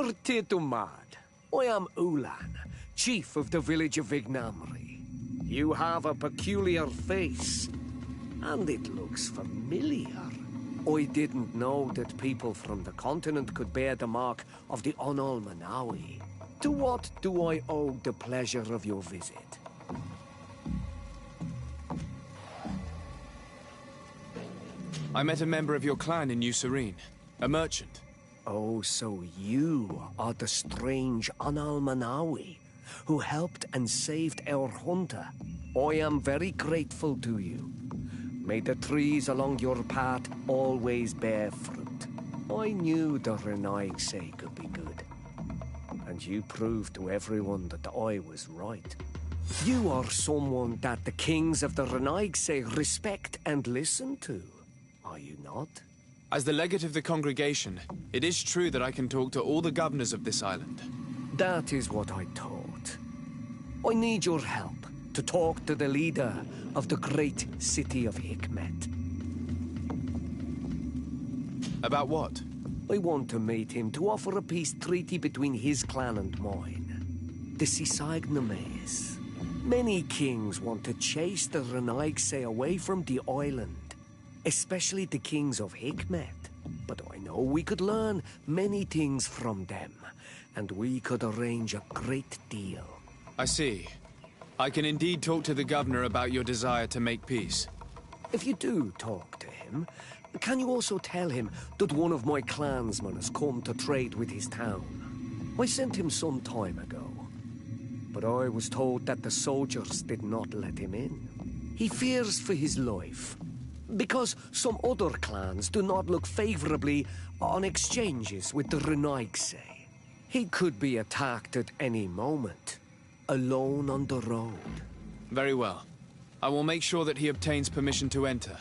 N: Bertie Dumad. I am Ulan, chief of the village of Vignamri. You have a peculiar face, and it looks familiar. I didn't know that people from the continent could bear the mark of the Onol Manawi. To what do I owe the pleasure of your visit?
C: I met a member of your clan in New Serene, a merchant.
N: Oh, so you are the strange Analmanawi who helped and saved our hunter. I am very grateful to you. May the trees along your path always bear fruit. I knew the Renaigse could be good. And you proved to everyone that I was right. You are someone that the kings of the Renaigse respect and listen to. Are you not?
C: As the legate of the congregation, it is true that I can talk to all the governors of this island.
N: That is what I thought. I need your help to talk to the leader of the great city of Hikmet.
C: About what?
N: I want to meet him to offer a peace treaty between his clan and mine. The Sisagnames. Many kings want to chase the Renaigse away from the island, especially the kings of Hikmet. But I know we could learn many things from them, and we could arrange a great deal.
C: I see. I can indeed talk to the governor about your desire to make peace.
N: If you do talk to him, can you also tell him that one of my clansmen has come to trade with his town? I sent him some time ago, but I was told that the soldiers did not let him in. He fears for his life, because some other clans do not look favorably on exchanges with the Renaigse. He could be attacked at any moment, alone on the road.
C: Very well. I will make sure that he obtains permission to enter.